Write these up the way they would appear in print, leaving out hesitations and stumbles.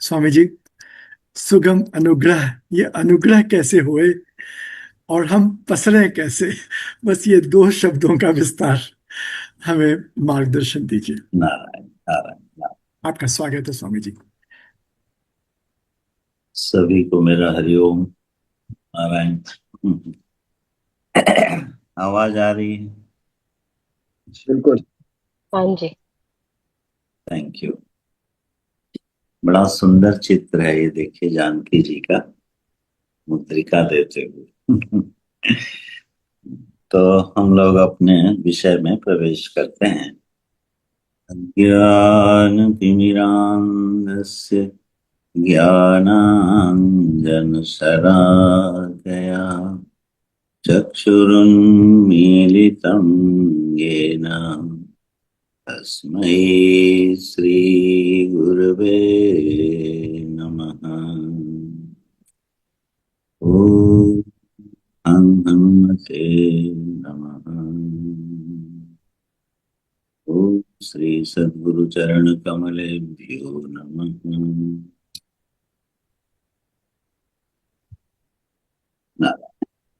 स्वामी जी, सुगम अनुग्रह, ये अनुग्रह कैसे हुए और हम पसरे कैसे? बस ये दो शब्दों का विस्तार हमें मार्गदर्शन दीजिए। नारायण नारायण नारायण। आपका स्वागत है स्वामी जी। सभी को मेरा हरिओम। नारायण। आवाज आ रही है? बिल्कुल। हाँ जी। Thank you. बड़ा सुंदर चित्र है ये, देखिए जानकी जी का मुद्रिका देते हुए। तो हम लोग अपने विषय में प्रवेश करते हैं। अज्ञानतिमिरान्धस्य ज्ञानाञ्जनशलाकया चक्षुरुन्मीलितं येन तस्मै श्रीगुरवे नमः। ॐ हनुमते नमः। ॐ श्री सद्गुरु चरण कमलेभ्यो नमः।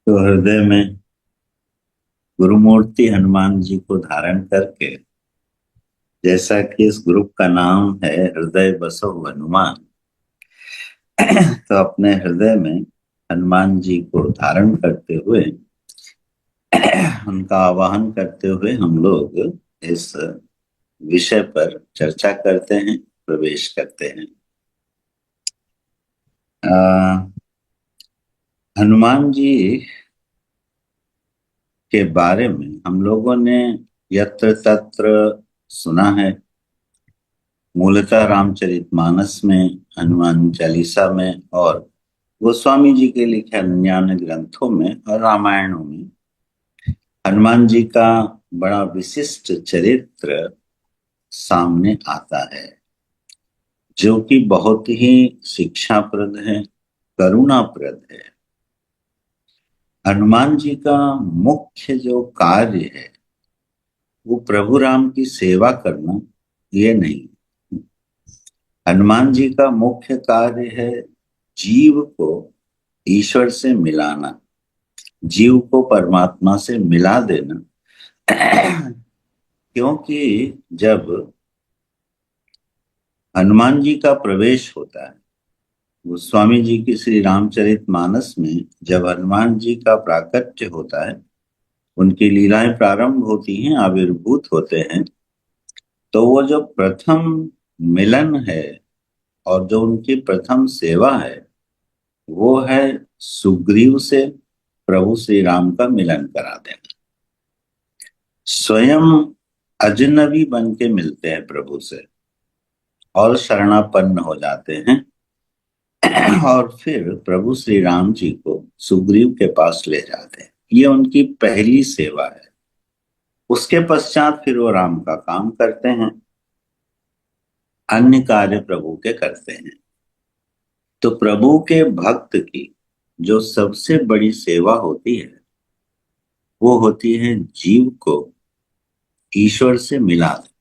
तो हृदय में गुरुमूर्ति हनुमान जी को धारण करके, जैसा कि इस ग्रुप का नाम है हृदय बसो हनुमान, तो अपने हृदय में हनुमान जी को धारण करते हुए, उनका आवाहन करते हुए हम लोग इस विषय पर चर्चा करते हैं, प्रवेश करते हैं। हनुमान जी के बारे में हम लोगों ने यत्र तत्र सुना है। मूलतः रामचरितमानस में, हनुमान चालीसा में और गोस्वामी जी के लिखे अन्य ग्रंथों में और रामायणों में हनुमान जी का बड़ा विशिष्ट चरित्र सामने आता है, जो कि बहुत ही शिक्षाप्रद है, करुणाप्रद है। हनुमान जी का मुख्य जो कार्य है वो प्रभु राम की सेवा करना, ये नहीं। हनुमान जी का मुख्य कार्य है जीव को ईश्वर से मिलाना, जीव को परमात्मा से मिला देना। क्योंकि जब हनुमान जी का प्रवेश होता है गोस्वामी जी की श्री रामचरितमानस में, जब हनुमान जी का प्राकट्य होता है, उनकी लीलाएं प्रारंभ होती हैं, आविर्भूत होते हैं, तो वो जो प्रथम मिलन है और जो उनकी प्रथम सेवा है वो है सुग्रीव से प्रभु श्री राम का मिलन करा देना। स्वयं अजनबी बन के मिलते हैं प्रभु से और शरणापन्न हो जाते हैं, और फिर प्रभु श्री राम जी को सुग्रीव के पास ले जाते हैं। ये उनकी पहली सेवा है। उसके पश्चात फिर वो राम का काम करते हैं, अन्य कार्य प्रभु के करते हैं। तो प्रभु के भक्त की जो सबसे बड़ी सेवा होती है वो होती है जीव को ईश्वर से मिला दे।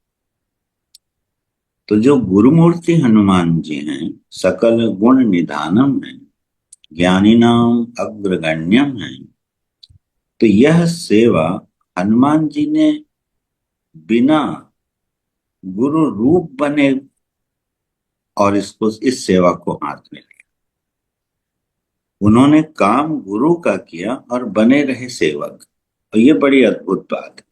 तो जो गुरुमूर्ति हनुमान जी हैं, सकल गुण निधानम है, ज्ञानी नाम अग्रगण्यम है। तो यह सेवा हनुमान जी ने बिना गुरु रूप बने और इस सेवा को हाथ में लिया। उन्होंने काम गुरु का किया और बने रहे सेवक। और ये बड़ी अद्भुत बात है।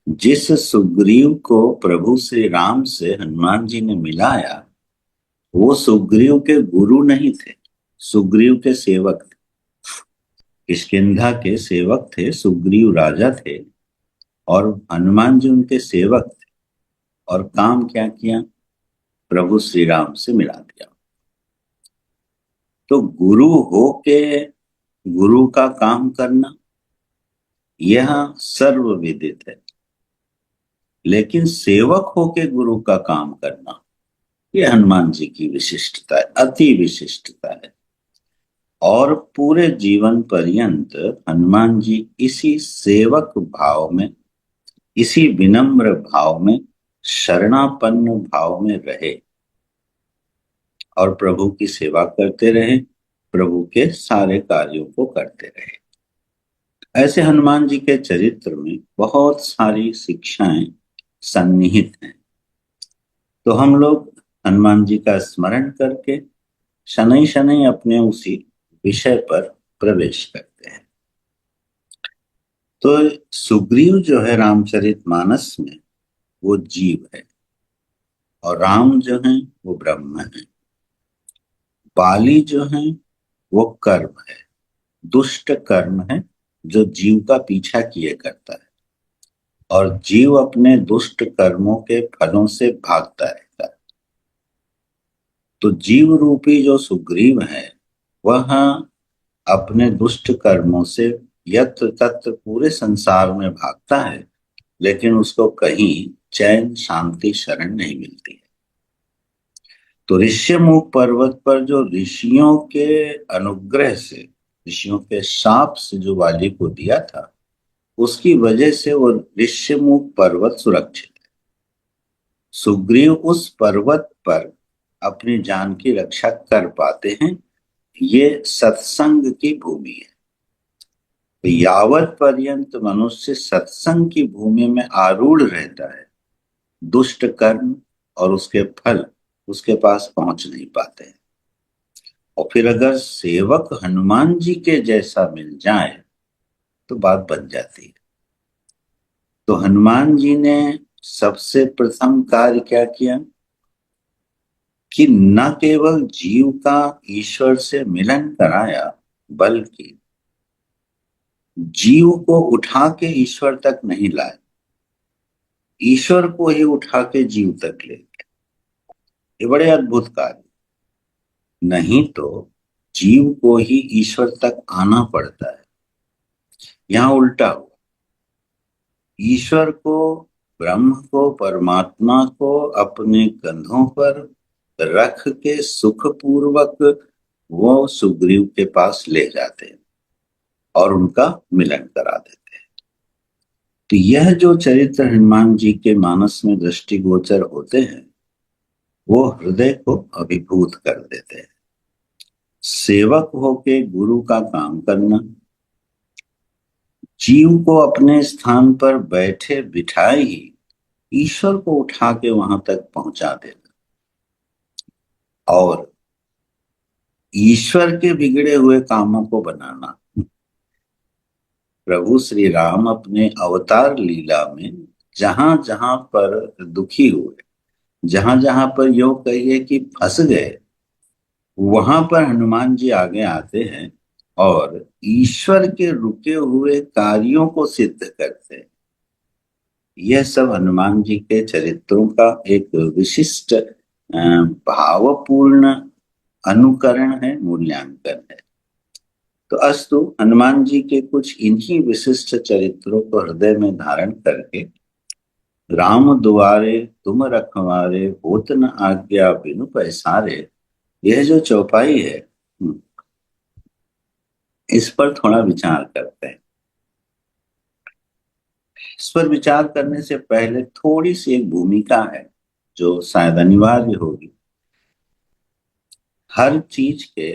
जिस सुग्रीव को प्रभु श्री राम से हनुमान जी ने मिलाया, वो सुग्रीव के गुरु नहीं थे, सुग्रीव के सेवक थे। किष्किंधा के सेवक थे, सुग्रीव राजा थे और हनुमान जी उनके सेवक थे। और काम क्या किया? प्रभु श्री राम से मिला दिया। तो गुरु हो के गुरु का काम करना यह सर्व विदित है, लेकिन सेवक हो के गुरु का काम करना यह हनुमान जी की विशिष्टता है, अति विशिष्टता है। और पूरे जीवन पर्यंत हनुमान जी इसी सेवक भाव में, इसी विनम्र भाव में, शरणापन्न भाव में रहे। और प्रभु की सेवा करते रहे, प्रभु के सारे कार्यों को करते रहे। ऐसे हनुमान जी के चरित्र में बहुत सारी शिक्षाएं सन्निहित हैं। तो हम लोग हनुमान जी का स्मरण करके शनै शनै अपने उसी विषय पर प्रवेश करते हैं। तो सुग्रीव जो है रामचरितमानस में वो जीव है और राम जो है वो ब्रह्म है। बाली जो है वो कर्म है, दुष्ट कर्म है जो जीव का पीछा किए करता है और जीव अपने दुष्ट कर्मों के फलों से भागता रहता है। तो जीव रूपी जो सुग्रीव है वह अपने दुष्ट कर्मों से यत्र तत्र पूरे संसार में भागता है, लेकिन उसको कहीं चैन शांति शरण नहीं मिलती है। तो ऋष्यमुख पर्वत पर जो ऋषियों के अनुग्रह से, ऋषियों के शाप से जो वाली को दिया था, उसकी वजह से वो ऋष्यमुख पर्वत सुरक्षित है। सुग्रीव उस पर्वत पर अपनी जान की रक्षा कर पाते हैं। ये सत्संग की भूमि है। तो यावत पर्यंत मनुष्य सत्संग की भूमि में आरूढ़ रहता है, दुष्ट कर्म और उसके फल उसके पास पहुंच नहीं पाते हैं। और फिर अगर सेवक हनुमान जी के जैसा मिल जाए तो बात बन जाती है। तो हनुमान जी ने सबसे प्रथम कार्य क्या किया कि न केवल जीव का ईश्वर से मिलन कराया, बल्कि जीव को उठा के ईश्वर तक नहीं लाए, ईश्वर को ही उठा के जीव तक ले गए। ये बड़े अद्भुत कार्य। नहीं तो जीव को ही ईश्वर तक आना पड़ता है, यहां उल्टा हुआ। ईश्वर को, ब्रह्म को, परमात्मा को अपने कंधों पर रख के सुखपूर्वक वो सुग्रीव के पास ले जाते हैं और उनका मिलन करा देते हैं। तो यह जो चरित्र हनुमान जी के मानस में दृष्टिगोचर होते हैं वो हृदय को अभिभूत कर देते हैं। सेवक होके गुरु का काम करना, जीव को अपने स्थान पर बैठे बिठाए ही ईश्वर को उठा के वहां तक पहुंचा देना, और ईश्वर के बिगड़े हुए कामों को बनाना। प्रभु श्री राम अपने अवतार लीला में जहां जहां पर दुखी हुए, जहां जहां पर यो कहिए कि फंस गए, वहां पर हनुमान जी आगे आते हैं और ईश्वर के रुके हुए कार्यों को सिद्ध करते हैं। यह सब हनुमान जी के चरित्रों का एक विशिष्ट भावपूर्ण अनुकरण है, मूल्यांकन है। तो अस्तु, हनुमान जी के कुछ इन्हीं विशिष्ट चरित्रों को हृदय में धारण करके राम दुआरे तुम रखवारे होत न आज्ञा बिनु पैसारे, यह जो चौपाई है इस पर थोड़ा विचार करते हैं। इस पर विचार करने से पहले थोड़ी सी एक भूमिका है जो शायद अनिवार्य होगी। हर चीज के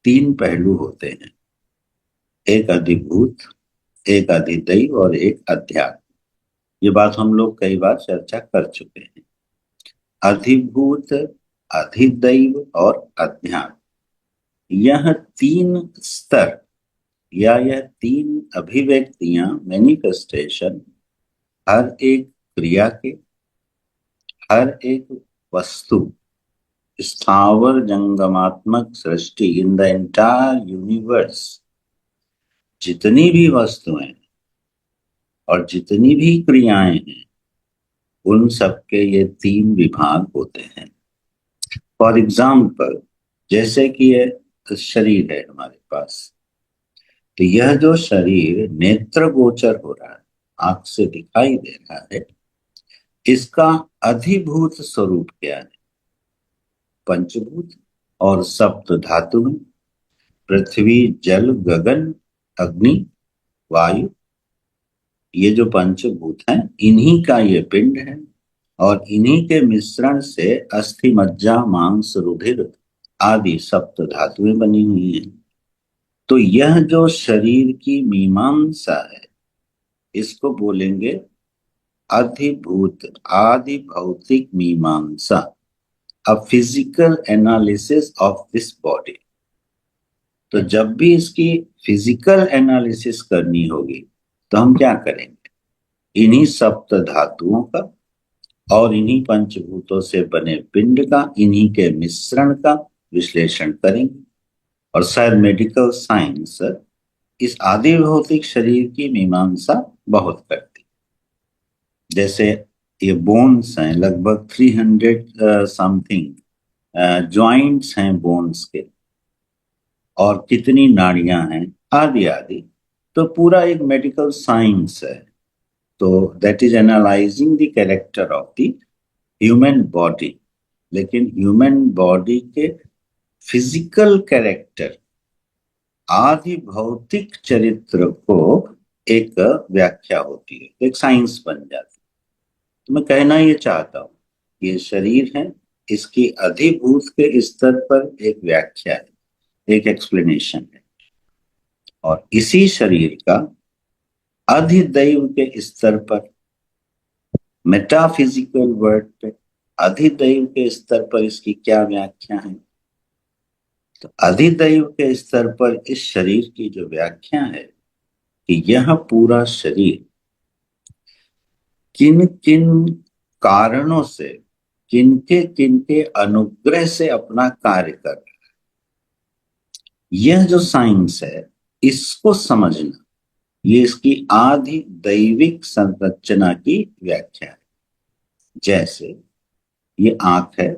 तीन पहलू होते हैं, एक अधिभूत, एक अधिदैव और एक अध्यात्म। ये बात हम लोग कई बार चर्चा कर चुके हैं। अधिभूत, अधिदैव और अध्यात्म, यह तीन स्तर या यह तीन अभिव्यक्तियां, मैनिफेस्टेशन, हर एक क्रिया के, हर एक वस्तु, स्थावर जंगमात्मक सृष्टि, इन द एंटायर यूनिवर्स, जितनी भी वस्तुएं और जितनी भी क्रियाएं हैं, उन सबके ये तीन विभाग होते हैं। फॉर एग्जाम्पल, जैसे कि ये शरीर है हमारे पास, तो यह जो शरीर नेत्र गोचर हो रहा है, आंख से दिखाई दे रहा है, इसका अधिभूत स्वरूप क्या है? पंचभूत और सप्त धातु, पृथ्वी, जल, गगन, अग्नि, वायु, ये जो पंचभूत हैं, इन्हीं का ये पिंड है। और इन्हीं के मिश्रण से अस्थि, मज्जा, मांस, रुधिर आदि सप्त धातुएं बनी हुई हैं। तो यह जो शरीर की मीमांसा है, इसको बोलेंगे अधिभूत आदि भौतिक मीमांसा, a physical analysis of this body. तो जब भी इसकी फिजिकल एनालिसिस करनी होगी तो हम क्या करेंगे? इन्हीं सप्त धातुओं का और इन्हीं पंचभूतों से बने पिंड का, इन्हीं के मिश्रण का विश्लेषण करेंगे। और शायद मेडिकल साइंस इस आदि भौतिक शरीर की मीमांसा बहुत करती। जैसे ये बोन्स हैं, लगभग 300 समथिंग जॉइंट्स हैं बोन्स के, और कितनी नाड़ियां हैं, आदि आदि। तो पूरा एक मेडिकल साइंस है। तो that is analysing the character of the human body. लेकिन ह्यूमन बॉडी के फिजिकल कैरेक्टर, आदि भौतिक चरित्र को एक व्याख्या होती है, एक साइंस बन जाती है। तो मैं कहना ये चाहता हूं, ये शरीर है, इसकी अधिभूत के स्तर पर एक व्याख्या है, एक एक्सप्लेनेशन है। और इसी शरीर का अधिदैव के स्तर पर, मेटाफिजिकल वर्ड पे अधिदैव के स्तर पर इसकी क्या व्याख्या है? तो अधिदैव के स्तर पर इस शरीर की जो व्याख्या है कि यह पूरा शरीर किन किन कारणों से, किनके अनुग्रह से अपना कार्य कर रहा है, यह जो साइंस है, इसको समझना, ये इसकी आदि दैविक संरचना की व्याख्या है। जैसे ये आंख है,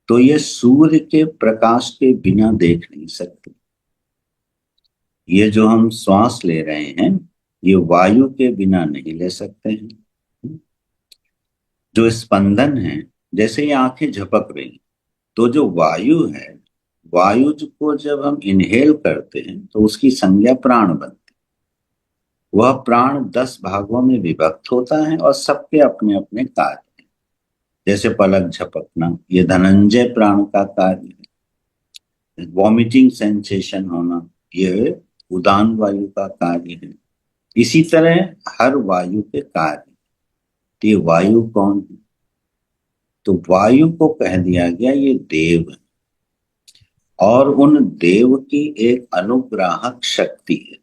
तो ये सूर्य के प्रकाश के बिना देख नहीं सकती। ये जो हम श्वास ले रहे हैं, ये वायु के बिना नहीं ले सकते हैं। जो स्पंदन है, जैसे ये आंखें झपक रही, तो जो वायु है, वायु को जब हम इनहेल करते हैं तो उसकी संज्ञा प्राण बनती है। वह प्राण 10 भागों में विभक्त होता है और सबके अपने अपने कार्य हैं। जैसे पलक झपकना, ये धनंजय प्राण का कार्य है। वॉमिटिंग सेंसेशन होना, ये उदान वायु का कार्य है। इसी तरह हर वायु के कार्य। तो ये वायु कौन है? तो वायु को कह दिया गया ये देव है, और उन देव की एक अनुग्राहक शक्ति है।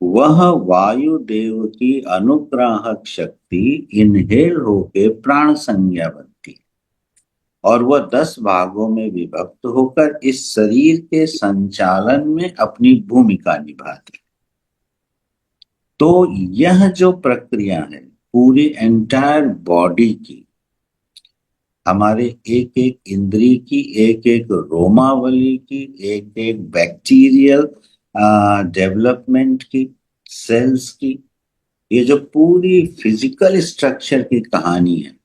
वह वायु देव की अनुग्राहक शक्ति इनहेल होके प्राण संज्ञा बनती है, और वह 10 भागों में विभक्त होकर इस शरीर के संचालन में अपनी भूमिका निभाती है। तो यह जो प्रक्रिया है पूरी एंटायर बॉडी की, हमारे एक एक इंद्री की, एक एक रोमावली की, एक एक बैक्टीरियल डेवलपमेंट की, सेल्स की, ये जो पूरी फिजिकल स्ट्रक्चर की कहानी है,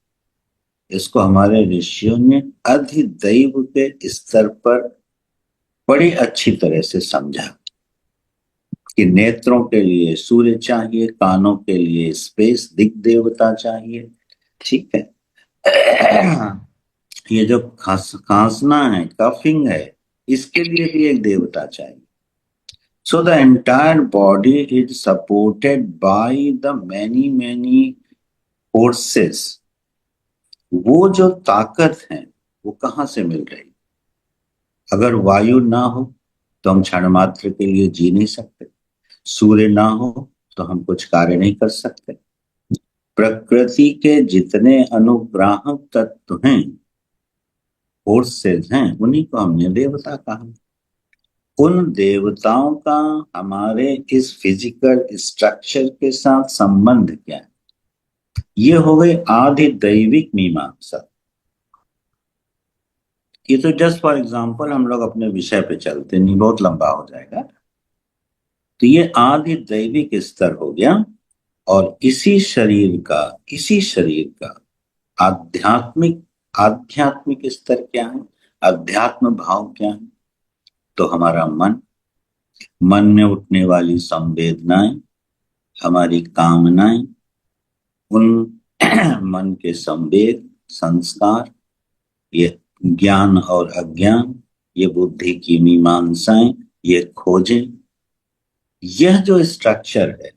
इसको हमारे ऋषियों ने अधिदैव के स्तर पर बड़ी अच्छी तरह से समझा कि नेत्रों के लिए सूर्य चाहिए, कानों के लिए स्पेस दिग् देवता चाहिए। ठीक है। ये जो खांसना है, कफिंग है, इसके लिए भी एक देवता चाहिए। So the entire body is supported by the many forces। वो जो ताकत है वो कहाँ से मिल रही? अगर वायु ना हो तो हम क्षण मात्र के लिए जी नहीं सकते। सूर्य ना हो तो हम कुछ कार्य नहीं कर सकते। प्रकृति के जितने अनुग्राहक तत्व हैं, फोर्सेस हैं, उन्हीं को हमने देवता कहा। उन देवताओं का हमारे इस फिजिकल स्ट्रक्चर के साथ संबंध क्या है? ये हो गई आदि दैविक मीमांसा। ये तो जस्ट फॉर एग्जांपल हम लोग अपने विषय पे चलते नहीं, बहुत लंबा हो जाएगा। तो ये आदि दैविक स्तर हो गया। और इसी शरीर का आध्यात्मिक स्तर क्या है? अध्यात्म भाव क्या है? तो हमारा मन में उठने वाली संवेदनाएं, हमारी कामनाएं, उन मन के संवेग, संस्कार, ये ज्ञान और अज्ञान, ये बुद्धि की मीमांसाएं, ये खोजें, यह जो स्ट्रक्चर है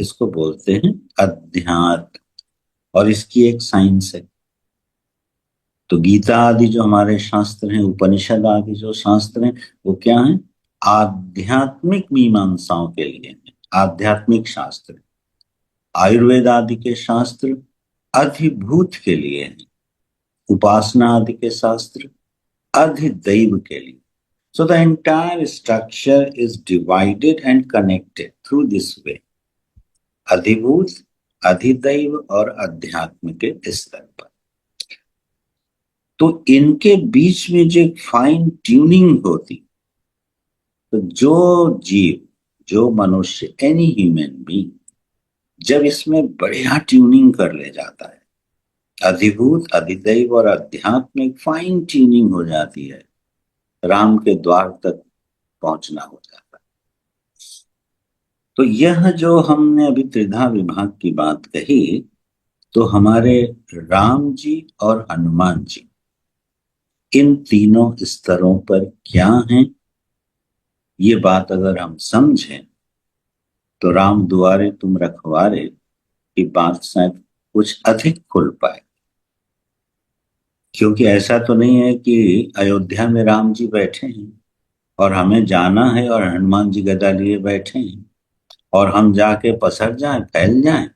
इसको बोलते हैं अध्यात्म, और इसकी एक साइंस है। तो गीता आदि जो हमारे शास्त्र हैं, उपनिषद आदि जो शास्त्र हैं, वो क्या है? आध्यात्मिक मीमांसाओं के लिए है, आध्यात्मिक शास्त्र। आयुर्वेद आदि के शास्त्र अधिभूत के लिए हैं, उपासना आदि के शास्त्र अधिदैव के लिए। So the entire structure is divided and connected through this way. अधिभूत, अधिदैव और अध्यात्म के स्तर पर। तो इनके बीच में जो फाइन ट्यूनिंग होती, तो जो जीव, जो मनुष्य, एनी ह्यूमन बीइंग जब इसमें बढ़िया ट्यूनिंग कर ले जाता है, अधिभूत, अधिदैव और अध्यात्मिक फाइन ट्यूनिंग हो जाती है, राम के द्वार तक पहुंचना हो जाता है। तो यह जो हमने अभी त्रिधा विभाग की बात कही, तो हमारे राम जी और हनुमान जी इन तीनों स्तरों पर क्या हैं, ये बात अगर हम समझें तो राम दुआरे तुम रखवारे की बात शायद कुछ अधिक खुल पाए। क्योंकि ऐसा तो नहीं है कि अयोध्या में राम जी बैठे हैं और हमें जाना है और हनुमान जी गदा लिए बैठे हैं और हम जाके पसर जाएं, फैल जाएं।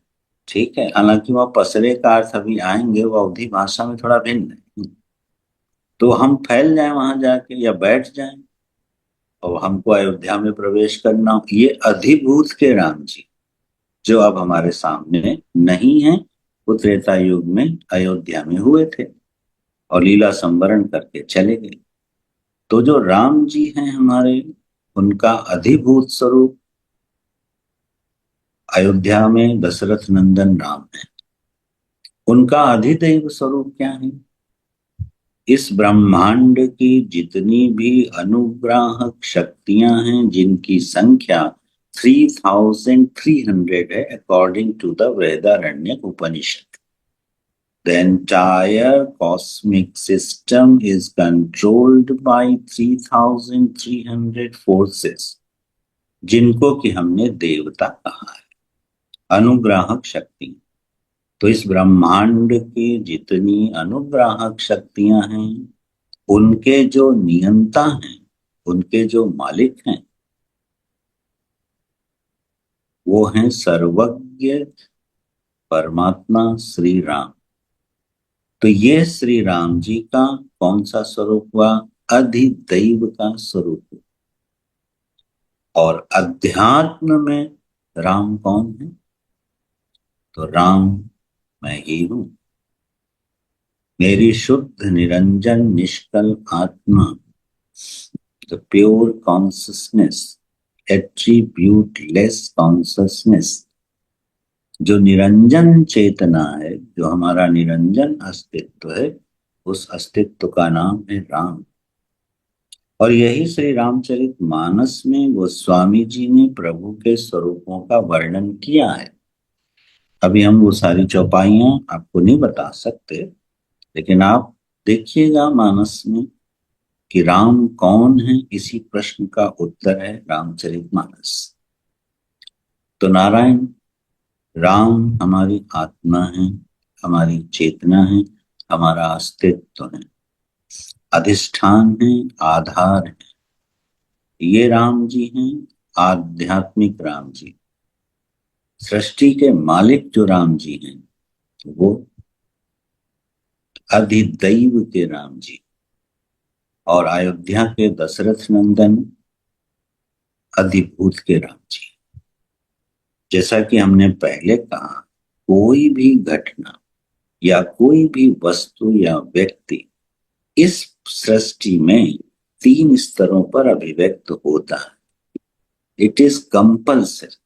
ठीक है, हालांकि वह पसरे का अर्थ अभी आएंगे, वो अवधी भाषा में थोड़ा भिन्न है। तो हम फैल जाएं वहां जाके या बैठ जाएं और हमको अयोध्या में प्रवेश करना हो, ये अधिभूत के राम जी जो अब हमारे सामने नहीं है, वो त्रेता युग में अयोध्या में हुए थे और लीला संवरण करके चले गए। तो जो राम जी हैं हमारे, उनका अधिभूत स्वरूप अयोध्या में दशरथ नंदन राम है। उनका अधिदैव स्वरूप क्या है? इस ब्रह्मांड की जितनी भी अनुग्राहक शक्तियां हैं, जिनकी संख्या 3300 है according to the Brihadaranyaka Upanishad. The entire cosmic system is controlled by 3300 forces, जिनको कि हमने देवता कहा है, अनुग्राहक शक्ति। तो इस ब्रह्मांड की जितनी अनुग्राहक शक्तियां हैं, उनके जो नियंता हैं, उनके जो मालिक हैं, वो हैं सर्वज्ञ परमात्मा श्री राम। तो ये श्री राम जी का कौन सा स्वरूप हुआ? अधिदैव का स्वरूप हुआ। और अध्यात्म में राम कौन है? तो राम मैं ही हूं, मेरी शुद्ध निरंजन निष्कल आत्मा, द प्योर कॉन्सियसनेस, एट्रीब्यूटलेस कॉन्सियसनेस, जो निरंजन चेतना है, जो हमारा निरंजन अस्तित्व है, उस अस्तित्व का नाम है राम। और यही श्री रामचरित मानस में गोस्वामी जी ने प्रभु के स्वरूपों का वर्णन किया है। अभी हम वो सारी चौपाइयां आपको नहीं बता सकते, लेकिन आप देखिएगा मानस में कि राम कौन है, इसी प्रश्न का उत्तर है रामचरितमानस। तो नारायण राम हमारी आत्मा है, हमारी चेतना है, हमारा अस्तित्व है, अधिष्ठान है, आधार है। ये राम जी हैं आध्यात्मिक राम जी। सृष्टि के मालिक जो राम जी हैं, वो अधिदैव के राम जी। और अयोध्या के दशरथ नंदन अधिभूत के राम जी। जैसा कि हमने पहले कहा, कोई भी घटना या कोई भी वस्तु या व्यक्ति इस सृष्टि में 3 स्तरों पर अभिव्यक्त होता है। It is compulsory.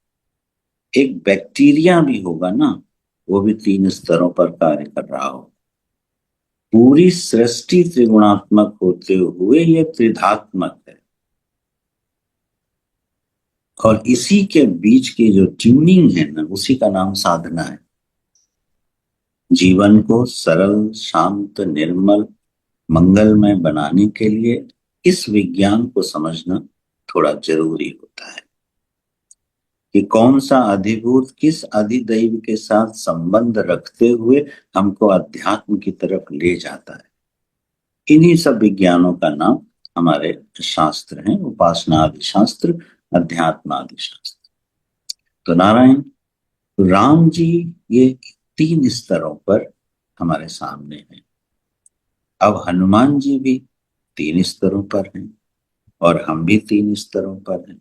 एक बैक्टीरिया भी होगा ना, वो भी 3 स्तरों पर कार्य कर रहा हो। पूरी सृष्टि त्रिगुणात्मक होते हुए ये त्रिधात्मक है। और इसी के बीच की जो ट्यूनिंग है ना, उसी का नाम साधना है। जीवन को सरल, शांत, निर्मल, मंगलमय बनाने के लिए इस विज्ञान को समझना थोड़ा जरूरी होता है कि कौन सा अधिभूत किस अधिदैव के साथ संबंध रखते हुए हमको अध्यात्म की तरफ ले जाता है। इन्हीं सब विज्ञानों का नाम हमारे शास्त्र हैं, उपासना आदि शास्त्र, अध्यात्म आदि शास्त्र। तो नारायण राम जी ये 3 स्तरों पर हमारे सामने हैं। अब हनुमान जी भी 3 स्तरों पर हैं और हम भी 3 स्तरों पर हैं।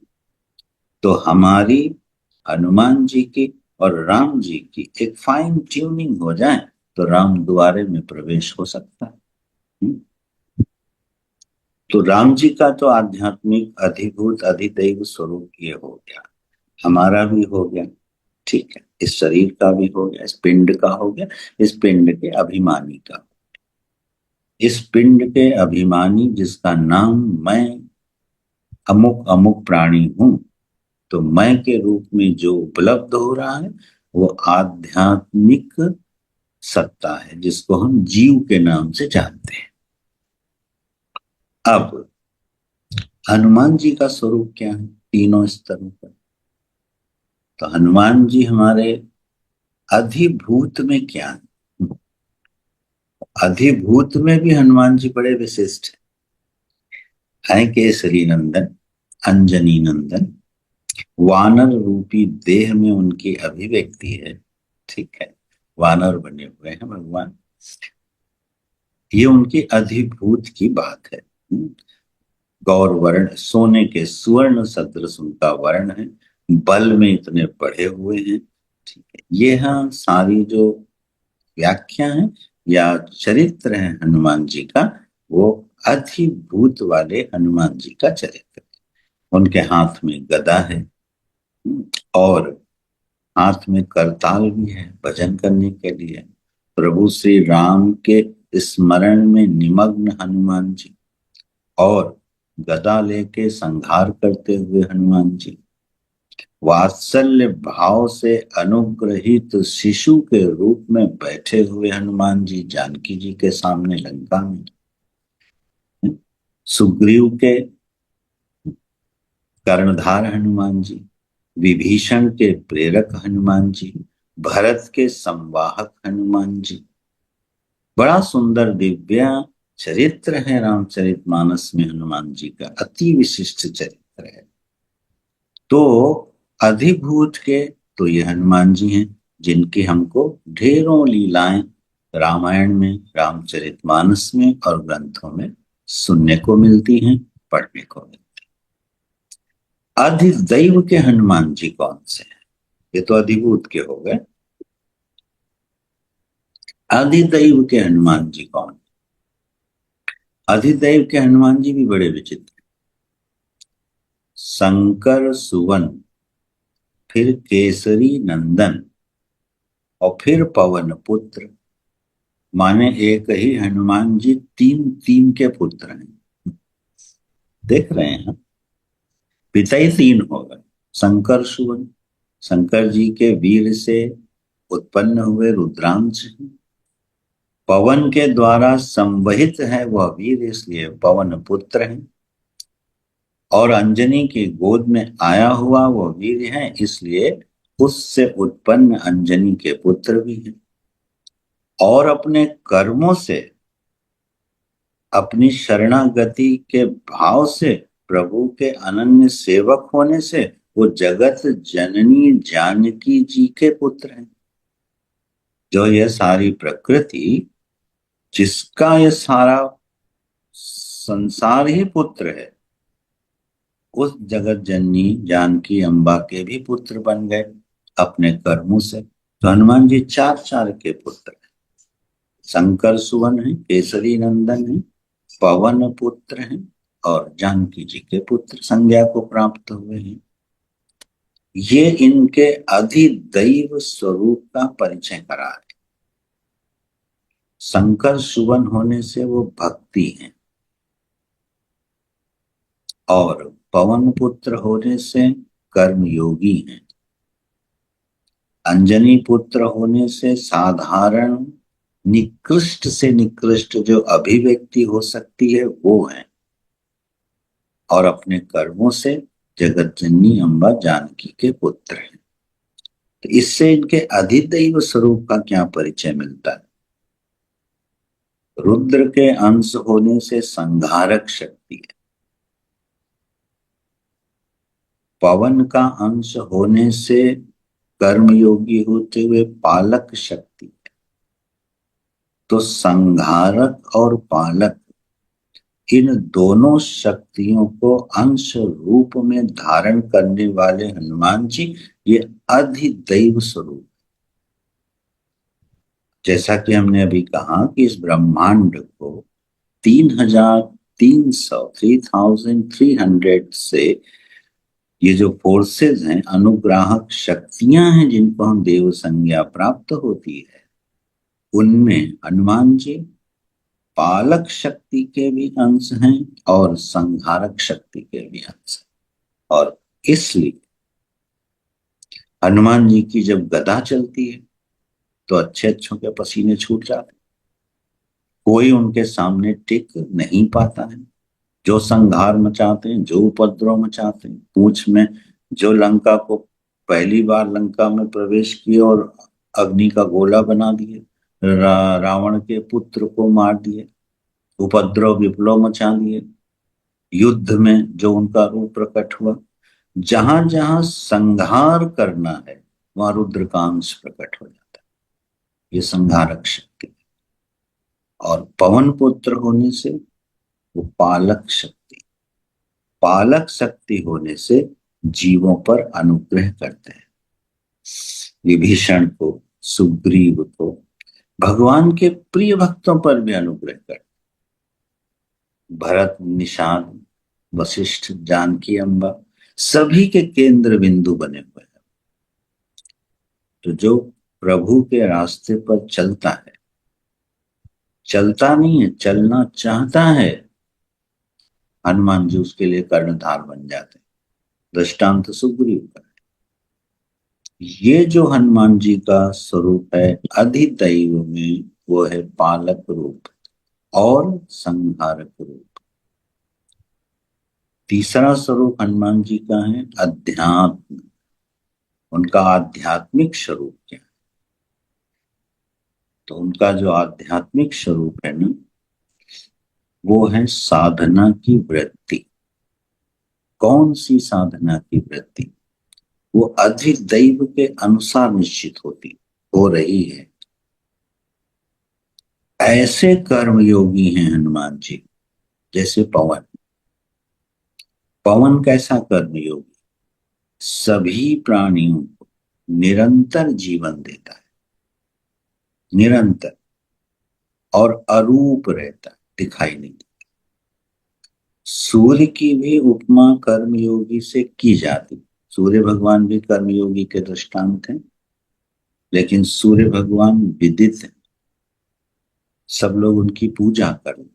तो हमारी हनुमान जी की और राम जी की एक फाइन ट्यूनिंग हो जाए तो राम द्वारे में प्रवेश हो सकता है। तो राम जी का तो आध्यात्मिक अधिभूत अधिदैव स्वरूप ये हो गया, हमारा भी हो गया, ठीक है, इस शरीर का भी हो गया, इस पिंड का हो गया, इस पिंड के अभिमानी का। इस पिंड के अभिमानी जिसका नाम मैं अमुक अमुक प्राणी हूं, तो मैं के रूप में जो उपलब्ध हो रहा है वो आध्यात्मिक सत्ता है जिसको हम जीव के नाम से जानते हैं। अब हनुमान जी का स्वरूप क्या है 3 स्तरों पर? तो हनुमान जी हमारे अधिभूत में क्या है? अधिभूत में भी हनुमान जी बड़े विशिष्ट हैं। केसरी नंदन, अंजनी नंदन, वानर रूपी देह में उनकी अभिव्यक्ति है, ठीक है, वानर बने हुए हैं भगवान। ये उनकी अधिभूत की बात है। गौर वर्ण, सोने के सुवर्ण सदृश उनका वर्ण है, बल में इतने बढ़े हुए हैं, ठीक है। ये हाँ सारी जो व्याख्या है या चरित्र है हनुमान जी का, वो अधिभूत वाले हनुमान जी का चरित्र है। उनके हाथ में गदा है और हाथ में करताल भी है भजन करने के लिए। प्रभु श्री राम के स्मरण में निमग्न हनुमान जी और गदा लेके संहार करते हुए हनुमान जी, वात्सल्य भाव से अनुग्रहित शिशु के रूप में बैठे हुए हनुमान जी जानकी जी के सामने लंका में, सुग्रीव के कर्णधार हनुमान जी, विभीषण के प्रेरक हनुमान जी, भरत के संवाहक हनुमान जी। बड़ा सुंदर दिव्य चरित्र है रामचरितमानस में हनुमान जी का, अति विशिष्ट चरित्र है। तो अधिभूत के तो ये हनुमान जी हैं जिनकी हमको ढेरों लीलाएं रामायण में, रामचरितमानस में और ग्रंथों में सुनने को मिलती हैं, पढ़ने को मिलती हैं। अधिदैव के हनुमान जी कौन से हैं? ये तो अधिभूत के हो गए। अधिदैव के हनुमान जी कौन? अधिदैव के हनुमान जी भी बड़े विचित्र। शंकर सुवन, फिर केसरी नंदन और फिर पवन पुत्र, माने एक ही हनुमान जी 3 के पुत्र हैं। देख रहे हैं, पिता ही 3 हो गए। शंकर सुवन, शंकर जी के वीर से उत्पन्न हुए रुद्रांश हैं। पवन के द्वारा संवहित है वह वीर, इसलिए पवन पुत्र हैं। और अंजनी की गोद में आया हुआ वह वीर है, इसलिए उससे उत्पन्न अंजनी के पुत्र भी हैं। और अपने कर्मों से, अपनी शरणागति के भाव से, प्रभु के अनन्य सेवक होने से वो जगत जननी जानकी जी के पुत्र हैं। जो यह सारी प्रकृति, जिसका यह सारा संसार ही पुत्र है, उस जगत जननी जानकी अम्बा के भी पुत्र बन गए अपने कर्मों से। तो हनुमान जी 4 के पुत्र हैं। शंकर सुवन है, केसरी नंदन है, पवन पुत्र हैं और जानकी जी के पुत्र संज्ञा को प्राप्त हुए हैं। ये इनके अधिदैव स्वरूप का परिचय करा है। शंकर सुवन होने से वो भक्ति हैं और पवन पुत्र होने से कर्मयोगी हैं। अंजनी पुत्र होने से साधारण निकृष्ट से निकृष्ट जो अभिव्यक्ति हो सकती है वो है, और अपने कर्मों से जगत जननी अम्बा जानकी के पुत्र हैं। तो इससे इनके अधिदैव स्वरूप का क्या परिचय मिलता है? रुद्र के अंश होने से संहारक शक्ति है, पवन का अंश होने से कर्मयोगी होते हुए पालक शक्ति है। तो संहारक और पालक, इन दोनों शक्तियों को अंश रूप में धारण करने वाले हनुमान जी ये अधिदैव स्वरूप। जैसा कि हमने अभी कहा कि इस ब्रह्मांड को 3300 से ये जो फोर्सेस हैं, अनुग्राहक शक्तियां हैं जिनको हम देव संज्ञा प्राप्त होती है, उनमें हनुमान जी पालक शक्ति के भी अंश हैं और संहारक शक्ति के भी अंश हैं। और इसलिए हनुमान जी की जब गदा चलती है तो अच्छे अच्छों के पसीने छूट जाते, कोई उनके सामने टिक नहीं पाता है। जो संहार मचाते हैं, जो उपद्रव मचाते हैं, पूंछ में जो लंका को पहली बार लंका में प्रवेश किए और अग्नि का गोला बना दिए, रावण के पुत्र को मार दिए, उपद्रव विप्लव मचा दिए, युद्ध में जो उनका रूप प्रकट हुआ, जहां जहां संहार करना है वहां रुद्रकांश प्रकट हो जाता है। ये संहारक शक्ति। और पवन पुत्र होने से वो पालक शक्ति, पालक शक्ति होने से जीवों पर अनुग्रह करते हैं। विभीषण को, सुग्रीव को, भगवान के प्रिय भक्तों पर भी अनुग्रह करते, भरत, निषाद, वशिष्ठ, जानकी अम्बा सभी के केंद्र बिंदु बने हुए हैं। तो जो प्रभु के रास्ते पर चलता है, चलता नहीं है, चलना चाहता है, हनुमान जी उसके लिए कर्णधार बन जाते हैं। दृष्टांत सुग्रीव का। ये जो हनुमान जी का स्वरूप है अधिदैव में, वो है पालक रूप और संहारक रूप। तीसरा स्वरूप हनुमान जी का है अध्यात्म। उनका आध्यात्मिक स्वरूप क्या है? तो उनका जो आध्यात्मिक स्वरूप है ना, वो है साधना की वृत्ति। कौन सी साधना की वृत्ति? वो अधिदैव के अनुसार निश्चित हो रही है। ऐसे कर्मयोगी हैं हनुमान जी जैसे पवन। पवन कैसा कर्मयोगी? सभी प्राणियों को निरंतर जीवन देता है, निरंतर, और अरूप रहता है, दिखाई नहीं देता। सूर्य की भी उपमा कर्मयोगी से की जाती। सूर्य भगवान भी कर्मयोगी के दृष्टांत हैं, लेकिन सूर्य भगवान विदित है, सब लोग उनकी पूजा करते,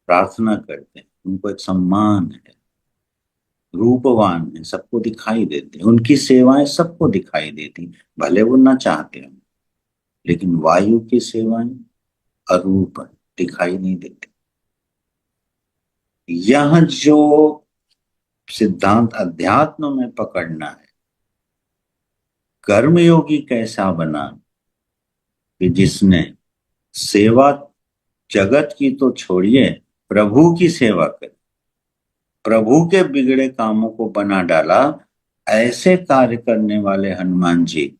प्रार्थना करते हैं, उनको एक सम्मान है, रूपवान है, सबको दिखाई देते हैं, उनकी सेवाएं सबको दिखाई देती, भले वो ना चाहते हो। लेकिन वायु की सेवाएं अरूप है, दिखाई नहीं देती। यह जो सिद्धांत अध्यात्म में पकड़ना है, कर्मयोगी कैसा बना कि जिसने सेवा जगत की तो छोड़िए, प्रभु की सेवा करी, प्रभु के बिगड़े कामों को बना डाला। ऐसे कार्य करने वाले हनुमान जी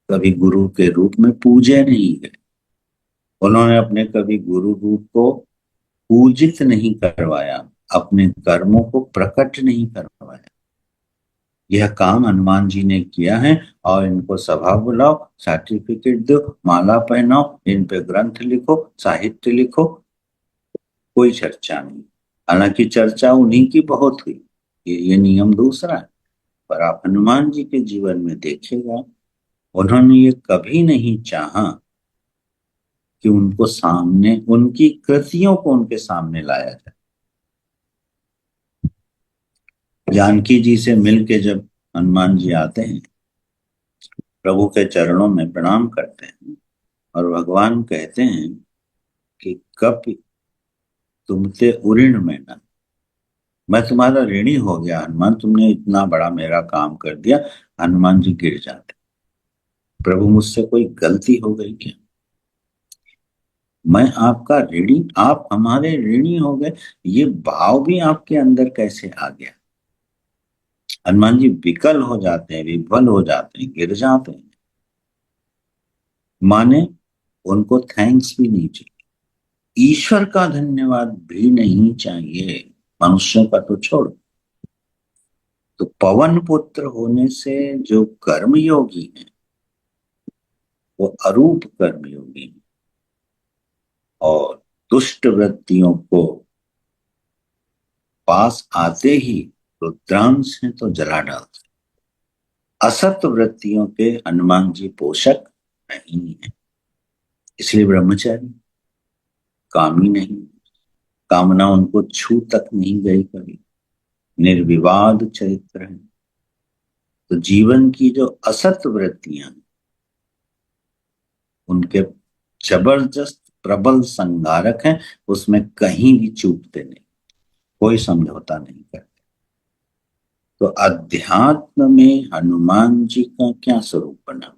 कभी गुरु के रूप में पूजे नहीं गए। उन्होंने अपने कभी गुरु रूप को पूजित नहीं करवाया, अपने कर्मों को प्रकट नहीं करवाया। यह काम हनुमान जी ने किया है। और इनको सभा बुलाओ, सर्टिफिकेट दो, माला पहनाओ, इन पे ग्रंथ लिखो, साहित्य लिखो, कोई चर्चा नहीं। हालांकि चर्चा उन्हीं की बहुत हुई, ये नियम दूसरा है। पर आप हनुमान जी के जीवन में देखिएगा, उन्होंने ये कभी नहीं चाहा कि उनको सामने, उनकी कृतियों को उनके सामने लाया जाए। जानकी जी से मिलके जब हनुमान जी आते हैं, प्रभु के चरणों में प्रणाम करते हैं और भगवान कहते हैं कि कब तुमसे उऋण में न, मैं तुम्हारा ऋणी हो गया हनुमान, तुमने इतना बड़ा मेरा काम कर दिया। हनुमान जी गिर जाते, प्रभु मुझसे कोई गलती हो गई क्या? मैं आपका ऋणी, आप हमारे ऋणी हो गए, ये भाव भी आपके अंदर कैसे आ गया? हनुमान जी विकल हो जाते हैं, विफल हो जाते हैं, गिर जाते हैं। माने उनको थैंक्स भी नहीं चाहिए, ईश्वर का धन्यवाद भी नहीं चाहिए, मनुष्यों का तो छोड़। तो पवन पुत्र होने से जो कर्मयोगी है वो अरूप कर्मयोगी है, और दुष्ट वृत्तियों को पास आते ही रुद्रांश है तो जला डालते। असत वृत्तियों के हनुमान जी पोषक नहीं है, इसलिए ब्रह्मचारी, कामी नहीं, कामना उनको छू तक नहीं गई कभी, निर्विवाद चरित्र है। तो जीवन की जो असत वृत्तियां, उनके जबरदस्त प्रबल संगारक हैं, उसमें कहीं भी चूकते नहीं, कोई समझौता नहीं करते। तो अध्यात्म में हनुमान जी का क्या स्वरूप बना?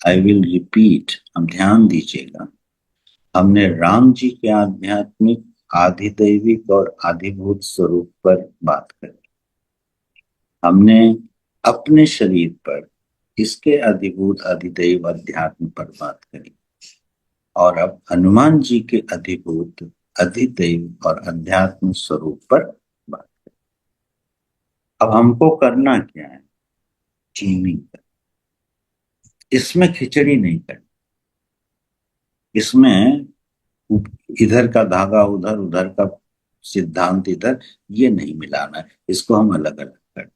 आई विल रिपीट, हम ध्यान दीजिएगा। हमने राम जी के आध्यात्मिक, आधिदैविक और आधिभूत स्वरूप पर बात करी। हमने अपने शरीर पर इसके अधिभूत, अधिदैव, अध्यात्म पर बात करी, और अब हनुमान जी के अधिभूत, अधिदैव और अध्यात्म स्वरूप पर बात करें। अब हमको करना क्या है? ट्यूनिंग कर, इसमें खिचड़ी नहीं करनी, इसमें इधर का धागा उधर, उधर का सिद्धांत इधर, ये नहीं मिलाना है, इसको हम अलग अलग करते हैं।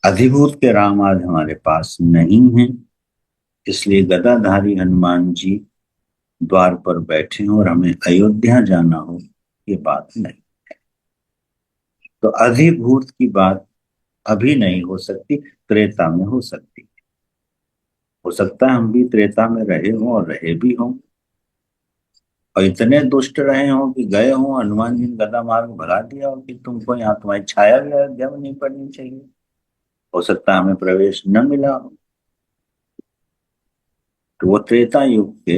अधिभूत के राम आज हमारे पास नहीं है, इसलिए गदाधारी हनुमान जी द्वार पर बैठे हो और हमें अयोध्या जाना हो, ये बात नहीं। तो अधिभूत की बात अभी नहीं हो सकती, त्रेता में हो सकती। हो सकता है हम भी त्रेता में रहे हों और रहे भी हों, और इतने दुष्ट रहे हों कि गए हों, हनुमान जी ने गदा मार के भगा दिया हो कि तुमको यहाँ तुम्हारी छाया भी अयोध्या में नहीं पड़नी चाहिए। हो सकता है हमें प्रवेश न मिला हो। तो वो त्रेता युग के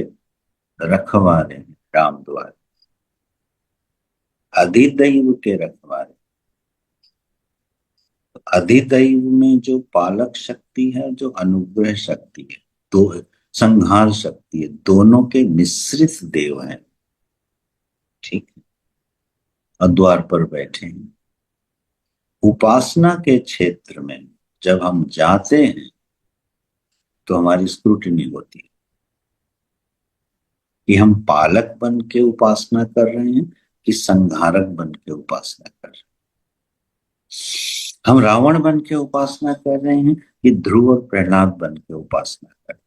रखवारे हैं, राम द्वार, अधिदैव के रखवारे। अधिदैव में जो पालक शक्ति है, जो अनुग्रह शक्ति है, दो संहार शक्ति है, दोनों के मिश्रित देव हैं, ठीक है, और द्वार पर बैठे हैं। उपासना के क्षेत्र में जब हम जाते हैं तो हमारी स्क्रूटिनी होती है कि हम पालक बन के उपासना कर रहे हैं कि संहारक बन के उपासना कर रहे हैं, हम रावण बन के उपासना कर रहे हैं कि ध्रुव और प्रहलाद बन के उपासना कर रहे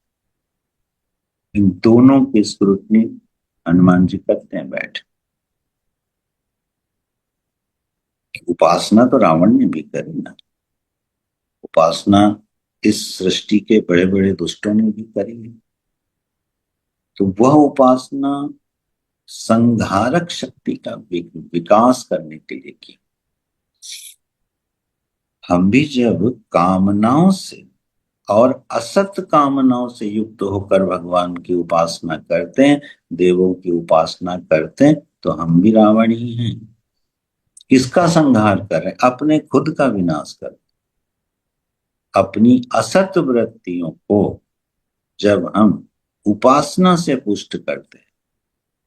हैं। इन दोनों की स्क्रूटनी हनुमान जी करते हैं बैठ। उपासना तो रावण ने भी करी ना, उपासना इस सृष्टि के बड़े बड़े दुष्टों ने भी करी है। तो वह उपासना संहारक शक्ति का विकास करने के लिए की। हम भी जब कामनाओं से और असत कामनाओं से युक्त होकर भगवान की उपासना करते हैं, देवों की उपासना करते हैं, तो हम भी रावण ही हैं। किसका संहार कर रहे हैं? अपने खुद का विनाश कर रहे हैं। अपनी असत वृत्तियों को जब हम उपासना से पुष्ट करते हैं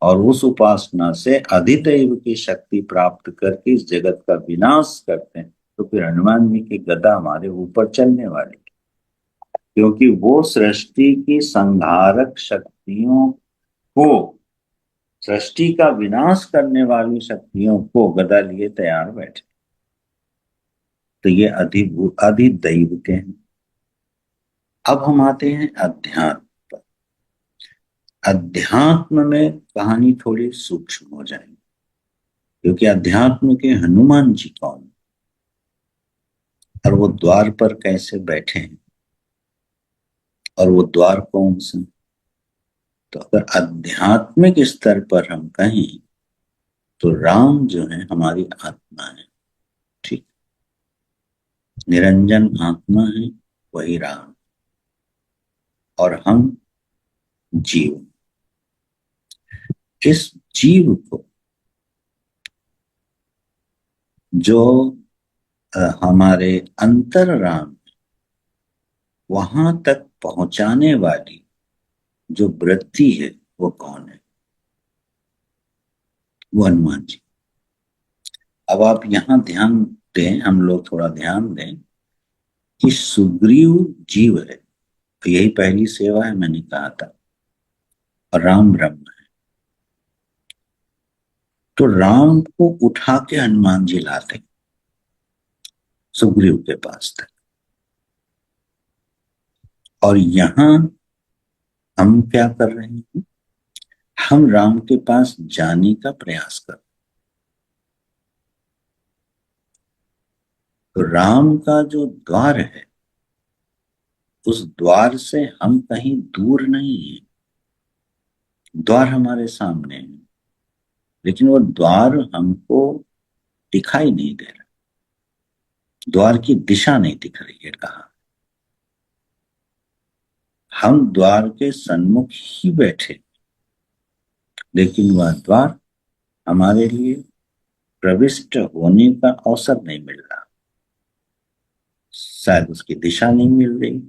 और उस उपासना से अधिदैव की शक्ति प्राप्त करके इस जगत का विनाश करते हैं, तो फिर हनुमान जी की गदा हमारे ऊपर चलने वाली, क्योंकि वो सृष्टि की संहारक शक्तियों को, सृष्टि का विनाश करने वाली शक्तियों को गदा लिए तैयार बैठे। तो ये अधिदैव के हैं। अब हम आते हैं अध्यात्म पर। अध्यात्म में कहानी थोड़ी सूक्ष्म हो जाएगी, क्योंकि अध्यात्म के हनुमान जी कौन और वो द्वार पर कैसे बैठे हैं, और वो द्वार कौन सा? तो अगर आध्यात्मिक स्तर पर हम कहें तो राम जो है हमारी आत्मा है, ठीक, निरंजन आत्मा है, वही राम, और हम जीव। इस जीव को जो हमारे अंतर राम, वहां तक पहुंचाने वाली जो वृत्ति है वो कौन है? वो हनुमान जी। अब आप यहां ध्यान दें, हम लोग थोड़ा ध्यान दें कि सुग्रीव जीव है, तो यही पहली सेवा है, मैंने कहा था, और राम ब्रह्म है। तो राम को उठा के हनुमान जी लाते सुग्रीव के पास तक, और यहां हम क्या कर रहे हैं? हम राम के पास जाने का प्रयास कर रहे हैं। तो राम का जो द्वार है, उस द्वार से हम कहीं दूर नहीं है, द्वार हमारे सामने है, लेकिन वो द्वार हमको दिखाई नहीं दे रहा, द्वार की दिशा नहीं दिख रही है कहाँ। हम द्वार के सन्मुख ही बैठे, लेकिन वह द्वार हमारे लिए प्रविष्ट होने का अवसर नहीं मिल रहा, शायद उसकी दिशा नहीं मिल रही,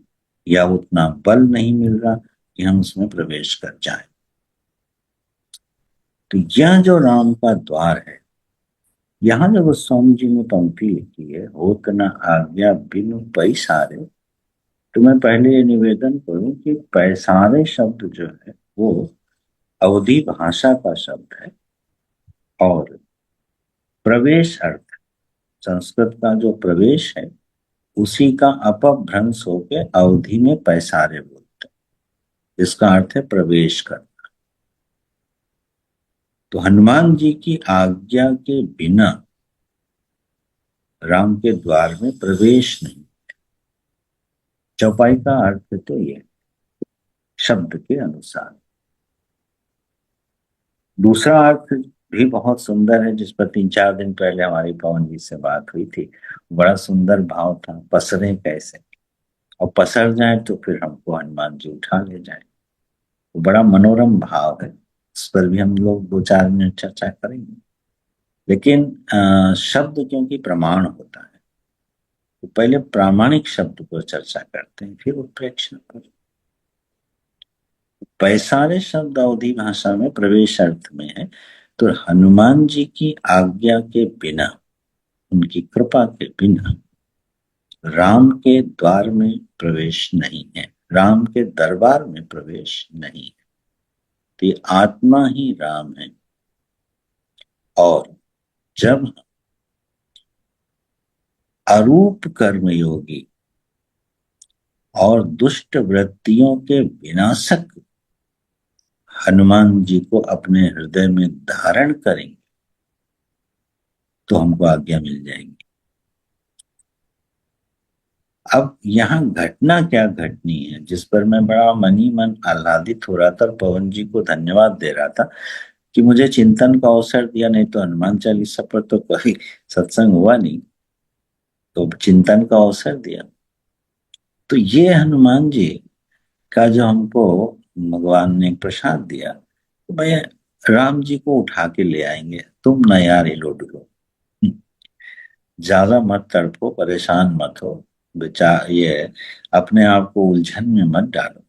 या उतना बल नहीं मिल रहा कि हम उसमें प्रवेश कर जाएं। तो यह जो राम का द्वार है, यहां जब स्वामी जी ने पंक्ति लिखी है, होत न आज्ञा बिनु पैसारे, तो मैं पहले ये निवेदन करूं कि पैसारे शब्द जो है वो अवधी भाषा का शब्द है, और प्रवेश अर्थ संस्कृत का जो प्रवेश है उसी का अपभ्रंश होकर अवधि में पैसारे बोलते हैं, जिसका अर्थ है प्रवेश करना। तो हनुमान जी की आज्ञा के बिना राम के द्वार में प्रवेश नहीं। चौपाई का अर्थ तो ये शब्द के अनुसार। दूसरा अर्थ भी बहुत सुंदर है, जिस पर 3-4 दिन पहले हमारी पवन जी से बात हुई थी। बड़ा सुंदर भाव था, पसरे कैसे, और पसर जाए तो फिर हमको हनुमान जी उठा ले जाए। वो बड़ा मनोरम भाव है, इस पर भी हम लोग 2-4 मिनट चर्चा करेंगे। लेकिन शब्द क्योंकि प्रमाण होता है, तो पहले प्रामाणिक शब्द पर चर्चा करते हैं, फिर उत्प्रेक्षण पर। पैसारे शब्द अवधि भाषा में प्रवेश अर्थ में है। तो हनुमान जी की आज्ञा के बिना, उनकी कृपा के बिना राम के द्वार में प्रवेश नहीं है, राम के दरबार में प्रवेश नहीं है। तो ये आत्मा ही राम है, और जब अरूप कर्मयोगी और दुष्ट वृत्तियों के विनाशक हनुमान जी को अपने हृदय में धारण करेंगे तो हमको आज्ञा मिल जाएगी। अब यहाँ घटना क्या घटनी है, जिस पर मैं बड़ा मनी मन आह्लादित हो रहा था और पवन जी को धन्यवाद दे रहा था कि मुझे चिंतन का अवसर दिया, नहीं तो हनुमान चालीसा पर तो कभी सत्संग हुआ नहीं, तो चिंतन का अवसर दिया। तो ये हनुमान जी का जो हमको भगवान ने प्रसाद दिया, तो भाई राम जी को उठा के ले आएंगे, तुम न यार हिलो डुलो, ज्यादा मत तड़पो, परेशान मत हो, बेचार ये अपने आप को उलझन में मत डालो,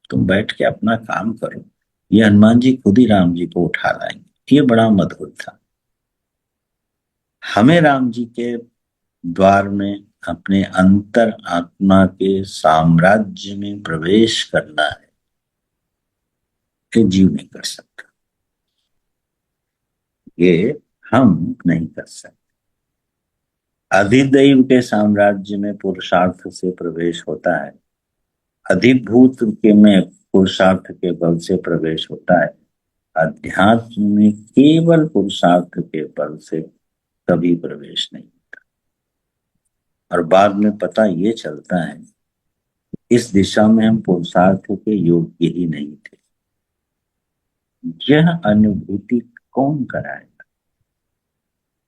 तुम बैठ के अपना काम करो। ये हनुमान जी खुद ही राम जी को उठा लाएंगे। ये बड़ा मधुर था। हमें राम जी के द्वार में अपने अंतर आत्मा के साम्राज्य में प्रवेश करना है, ये जीव नहीं कर सकता, ये हम नहीं कर सकते। अधिदैव के साम्राज्य में पुरुषार्थ से प्रवेश होता है, अधिभूत के में पुरुषार्थ के बल से प्रवेश होता है, अध्यात्म में केवल पुरुषार्थ के बल से कभी प्रवेश नहीं होता। और बाद में पता ये चलता है, इस दिशा में हम पुरुषार्थ के योग्य ही नहीं थे, यह अनुभूति कौन कराएगा?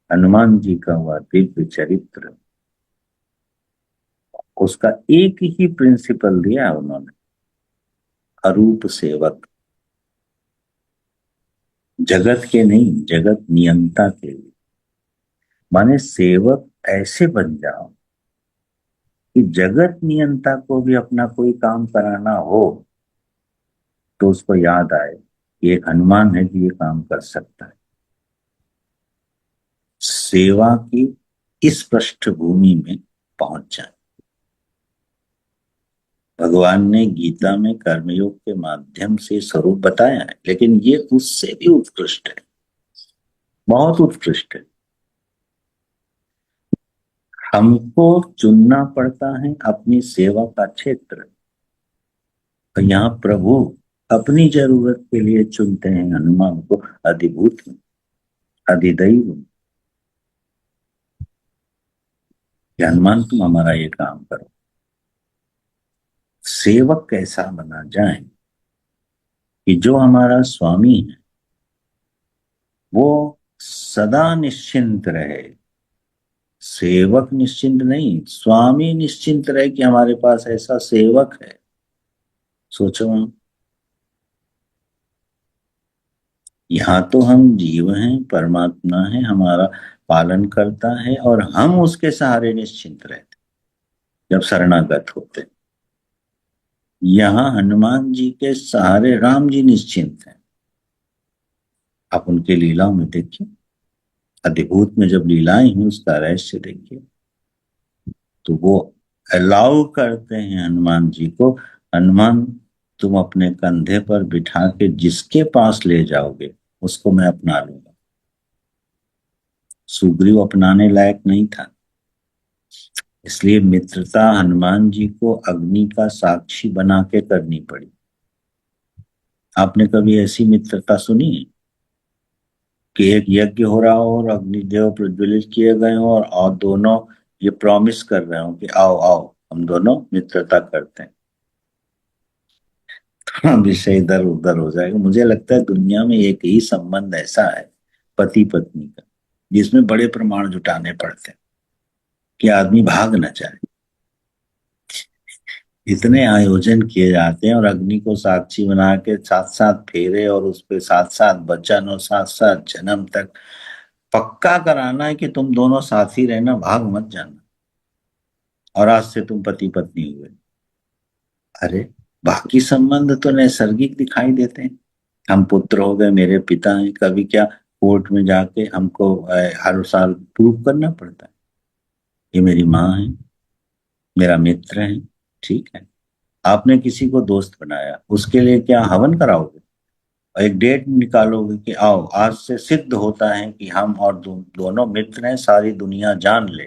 हनुमान जी का वह दिव्य चरित्र, उसका एक ही प्रिंसिपल दिया उन्होंने, अरूप सेवक। जगत के नहीं, जगत नियंता के लिए। माने सेवक ऐसे बन जाओ कि जगत नियंता को भी अपना कोई काम कराना हो तो उसको याद आए कि एक हनुमान है जो ये काम कर सकता है। सेवा की इस पृष्ठभूमि में पहुंच जाए। भगवान ने गीता में कर्मयोग के माध्यम से स्वरूप बताया है, लेकिन ये उससे भी उत्कृष्ट है, बहुत उत्कृष्ट है। हमको चुनना पड़ता है अपनी सेवा का क्षेत्र। तो यहाँ प्रभु अपनी जरूरत के लिए चुनते हैं हनुमान को, अधिभूत में, अधिदैव में। कि हनुमान तुम हमारा ये काम करो। सेवक कैसा बना जाए कि जो हमारा स्वामी है वो सदा निश्चिंत रहे। सेवक निश्चिंत नहीं, स्वामी निश्चिंत रहे कि हमारे पास ऐसा सेवक है। सोचो आप, यहाँ तो हम जीव हैं, परमात्मा है, हमारा पालन करता है और हम उसके सहारे निश्चिंत रहते जब शरणागत होते। यहाँ हनुमान जी के सहारे राम जी निश्चिंत हैं। आप उनके लीलाओं में देखिए, अधिभूत में जब लीलाएं हुई उसका रहस्य देखिए, तो वो अलाउ करते हैं हनुमान जी को, हनुमान तुम अपने कंधे पर बिठा के जिसके पास ले जाओगे उसको मैं अपना लूंगा। सुग्रीव अपनाने लायक नहीं था, इसलिए मित्रता हनुमान जी को अग्नि का साक्षी बना के करनी पड़ी। आपने कभी ऐसी मित्रता सुनी है कि एक यज्ञ हो रहा हो और अग्निदेव प्रज्वलित किए गए हो और दोनों ये प्रॉमिस कर रहे हो कि आओ आओ हम दोनों मित्रता करते हैं? थोड़ा विषय इधर उधर हो जाएगा। मुझे लगता है दुनिया में एक ही संबंध ऐसा है, पति पत्नी का, जिसमें बड़े प्रमाण जुटाने पड़ते हैं कि आदमी भाग न जाए। इतने आयोजन किए जाते हैं और अग्नि को साक्षी बना के साथ साथ फेरे और उस पे साथ साथ वचन और साथ साथ जन्म तक पक्का कराना है कि तुम दोनों साथ ही रहना, भाग मत जाना, और आज से तुम पति पत्नी हुए। अरे बाकी संबंध तो नैसर्गिक दिखाई देते हैं। हम पुत्र हो गए, मेरे पिता हैं, कभी क्या कोर्ट में जाके हमको हर साल प्रूव करना पड़ता है ये मेरी माँ है, मेरा मित्र है। ठीक है, आपने किसी को दोस्त बनाया, उसके लिए क्या हवन कराओगे और एक डेट निकालोगे कि आओ आज से सिद्ध होता है कि हम और दोनों मित्र हैं, सारी दुनिया जान ले।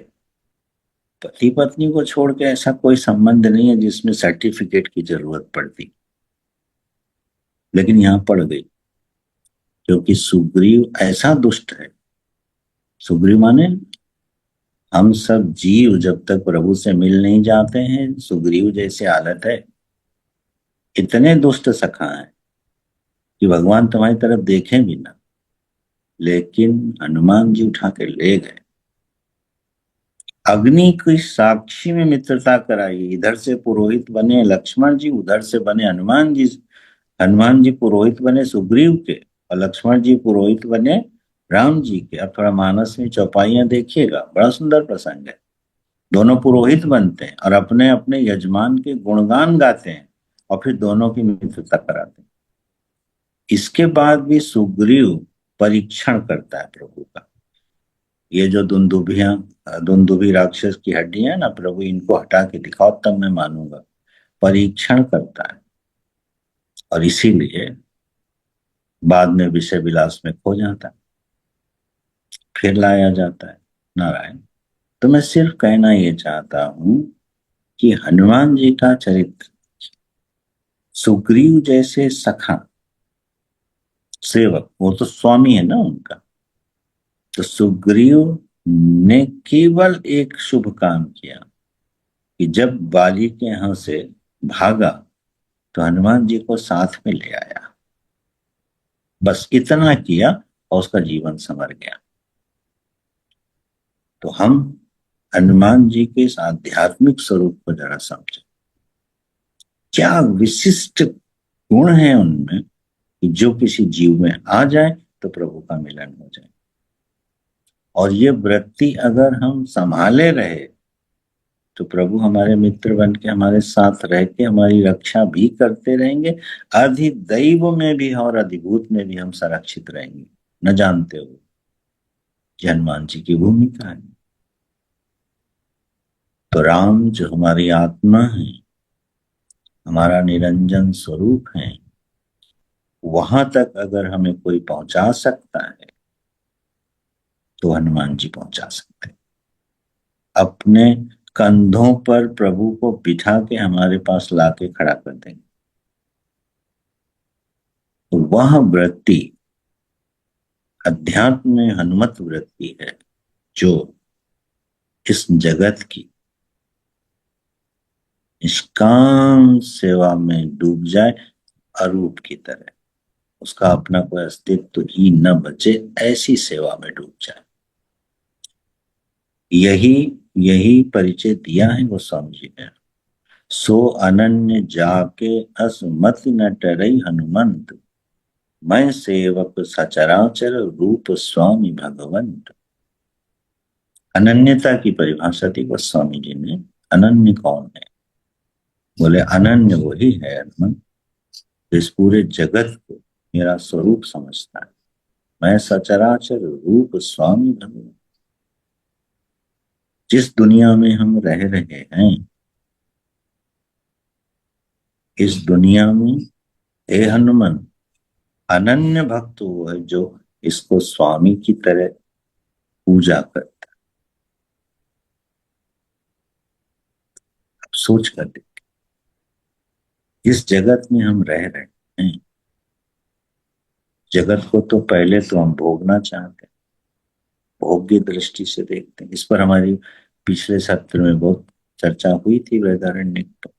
पति पत्नी को छोड़ के ऐसा कोई संबंध नहीं है जिसमें सर्टिफिकेट की जरूरत पड़ती, लेकिन यहां पड़ गई क्योंकि सुग्रीव ऐसा दुष्ट है। सुग्रीव माने हम सब जीव जब तक प्रभु से मिल नहीं जाते हैं, सुग्रीव जैसी हालत है। इतने दुष्ट सखा है कि भगवान तुम्हारी तरफ देखें भी ना, लेकिन हनुमान जी उठा के ले गए। अग्नि की साक्षी में मित्रता कराई। इधर से पुरोहित बने लक्ष्मण जी, उधर से बने हनुमान जी। हनुमान जी पुरोहित बने सुग्रीव के और लक्ष्मण जी पुरोहित बने राम जी के। अब थोड़ा मानस में चौपाइयां देखिएगा, बड़ा सुंदर प्रसंग है। दोनों पुरोहित बनते हैं और अपने अपने यजमान के गुणगान गाते हैं और फिर दोनों की मित्रता कराते हैं। इसके बाद भी सुग्रीव परीक्षण करता है प्रभु का। ये जो दुंदुभी राक्षस की हड्डियां ना, प्रभु इनको हटा के दिखाओ तब मैं मानूंगा। परीक्षण करता है और इसीलिए बाद में विषय विलास में खो जाता है, फिर लाया जाता है नारायण। तो मैं सिर्फ कहना ये चाहता हूं कि हनुमान जी का चरित्र, सुग्रीव जैसे सखा सेवक, वो तो स्वामी है ना उनका, तो सुग्रीव ने केवल एक शुभ काम किया कि जब बाली के यहां से भागा तो हनुमान जी को साथ में ले आया। बस इतना किया और उसका जीवन संवर गया। तो हम हनुमान जी के इस आध्यात्मिक स्वरूप को जरा समझें। क्या विशिष्ट गुण है उनमें कि जो किसी जीव में आ जाए तो प्रभु का मिलन हो जाए। और ये वृत्ति अगर हम संभाले रहे तो प्रभु हमारे मित्र बन के हमारे साथ रह के हमारी रक्षा भी करते रहेंगे। अधिदैव में भी और अधिभूत में भी हम संरक्षित रहेंगे, न जानते हो कि हनुमान जी की भूमिका है। तो राम जो हमारी आत्मा है, हमारा निरंजन स्वरूप है, वहां तक अगर हमें कोई पहुंचा सकता है तो हनुमान जी पहुंचा सकते हैं। अपने कंधों पर प्रभु को बिठा के हमारे पास लाके खड़ा कर देंगे। तो वह वृत्ति अध्यात्म में हनुमत वृत्ति है जो इस जगत की निष्काम सेवा में डूब जाए, अरूप की तरह उसका अपना कोई अस्तित्व ही न बचे, ऐसी सेवा में डूब जाए। यही यही परिचय दिया है गोस्वामी जी ने। सो अनन्य जाके अस मति न टरई हनुमंत, मैं सेवक सचराचर रूप स्वामी भगवंत। अनन्यता की परिभाषा दी गोस्वामी जी ने। अनन्य कौन है? बोले अनन्य वही है हनुमंत जो इस पूरे जगत को मेरा स्वरूप समझता है। मैं सचराचर रूप स्वामी भगवंत। जिस दुनिया में हम रह रहे हैं, इस दुनिया में हे हनुमान अनन्य भक्त वो है जो इसको स्वामी की तरह पूजा करता है। अब सोच कर देख, इस जगत में हम रह रहे हैं, जगत को तो पहले तो हम भोगना चाहते हैं, भोग की दृष्टि से देखते हैं। इस पर हमारी पिछले सत्र में बहुत चर्चा हुई थी वृहदारण्यक पर।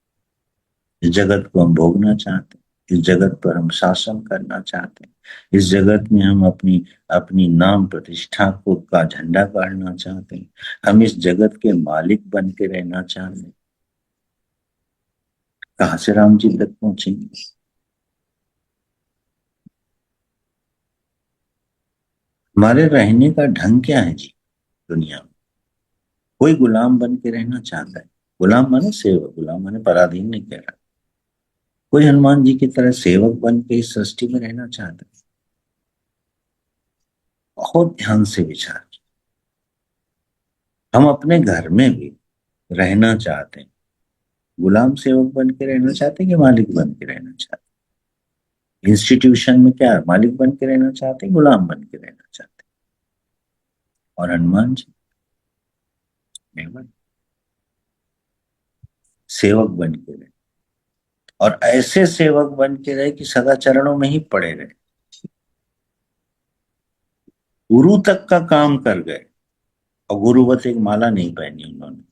इस जगत को हम भोगना चाहते हैं, इस जगत पर हम शासन करना चाहते हैं, इस जगत में हम अपनी अपनी नाम प्रतिष्ठा को का झंडा गाड़ना चाहते हैं, हम इस जगत के मालिक बन के रहना चाहते हैं। कहां से राम जी तक पहुंचेंगे? हमारे रहने का ढंग क्या है जी दुनिया में? कोई गुलाम बन के रहना चाहता है। गुलाम माने सेवक, गुलाम माने पराधीन नहीं कह रहा। कोई हनुमान जी की तरह सेवक बन के इस सृष्टि में रहना चाहता है? बहुत ध्यान से विचार किया। हम अपने घर में भी रहना चाहते हैं, गुलाम सेवक बन के रहना चाहते हैं कि मालिक बन के रहना चाहते हैं? इंस्टीट्यूशन में क्या मालिक बन के रहना चाहते हैं, गुलाम बन के रहना चाहते हैं? और हनुमान जी नहीं, सेवक बन के रहे, और ऐसे सेवक बन के रहे कि सदा चरणों में ही पड़े रहे, गुरु तक का काम कर गए। और गुरुवत एक माला नहीं पहनी उन्होंने।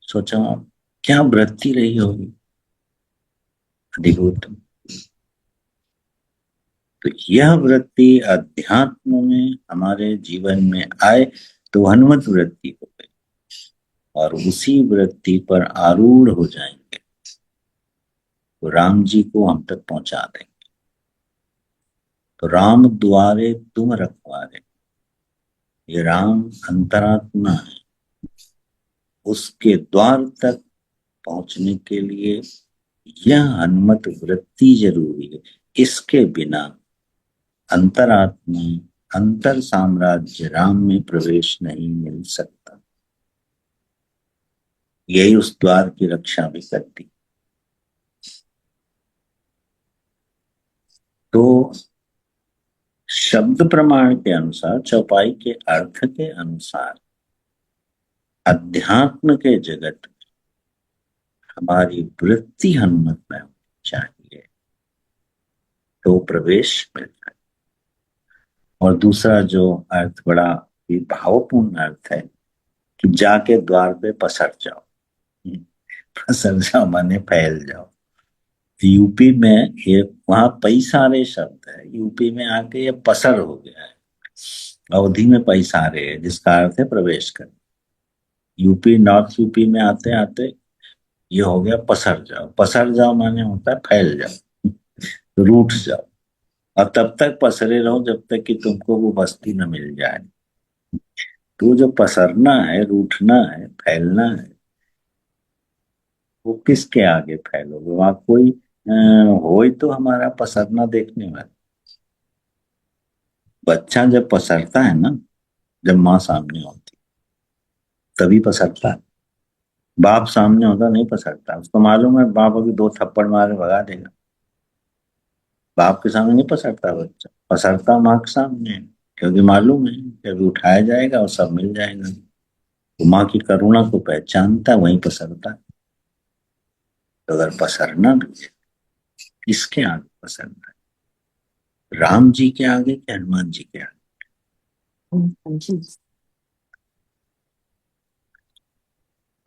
सोचा आप क्या वृत्ति रही होगी अधिभूत। तो यह वृत्ति अध्यात्म में हमारे जीवन में आए तो हनुमत वृत्ति हो गई, और उसी वृत्ति पर आरूढ़ हो जाएंगे तो राम जी को हम तक पहुंचा देंगे। तो राम द्वारे तुम रखवारे, ये राम अंतरात्मा है, उसके द्वार तक पहुंचने के लिए यह हनुमत वृत्ति जरूरी है। इसके बिना अंतरात्मा अंतर साम्राज्य राम में प्रवेश नहीं मिल सकता। यही उस द्वार की रक्षा भी करती। तो शब्द प्रमाण के अनुसार, चौपाई के अर्थ के अनुसार, अध्यात्म के जगत में हमारी वृत्ति हनुमत में होनी चाहिए तो प्रवेश मिलता है। और दूसरा जो अर्थ बड़ा ही भावपूर्ण अर्थ है कि जाके द्वार पे पसर जाओ। पसर जाओ माने फैल जाओ। यूपी में ये वहां पैसारे शब्द है, यूपी में आके ये पसर हो गया है। अवधि में पैसारे है जिसका अर्थ है प्रवेश कर। यूपी नॉर्थ यूपी में आते आते ये हो गया पसर जाओ। पसर जाओ माने होता है फैल जाओ, रूठ जाओ। और तब तक पसरे रहो जब तक कि तुमको वो बस्ती न मिल जाए। तो जो पसरना है, रूठना है, फैलना है, वो किसके आगे फैलोगे? वहां कोई हो ही तो हमारा पसरना देखने वाला। बच्चा जब पसरता है ना, जब माँ सामने होती तभी पसरता है। बाप सामने होता नहीं पसरता। उसको मालूम है बाप अभी 2 थप्पड़ मारे भगा देगा। बाप के सामने नहीं पसरता बच्चा, पसरता माँ के सामने है। क्योंकि मालूम है कि अभी उठाया जाएगा और सब मिल जाएगा। तो माँ की करुणा को पहचानता है, वहीं पसरता है। तो अगर पसरना भी है, किसके आगे पसरना है? राम जी के आगे कि हनुमान जी के आगे?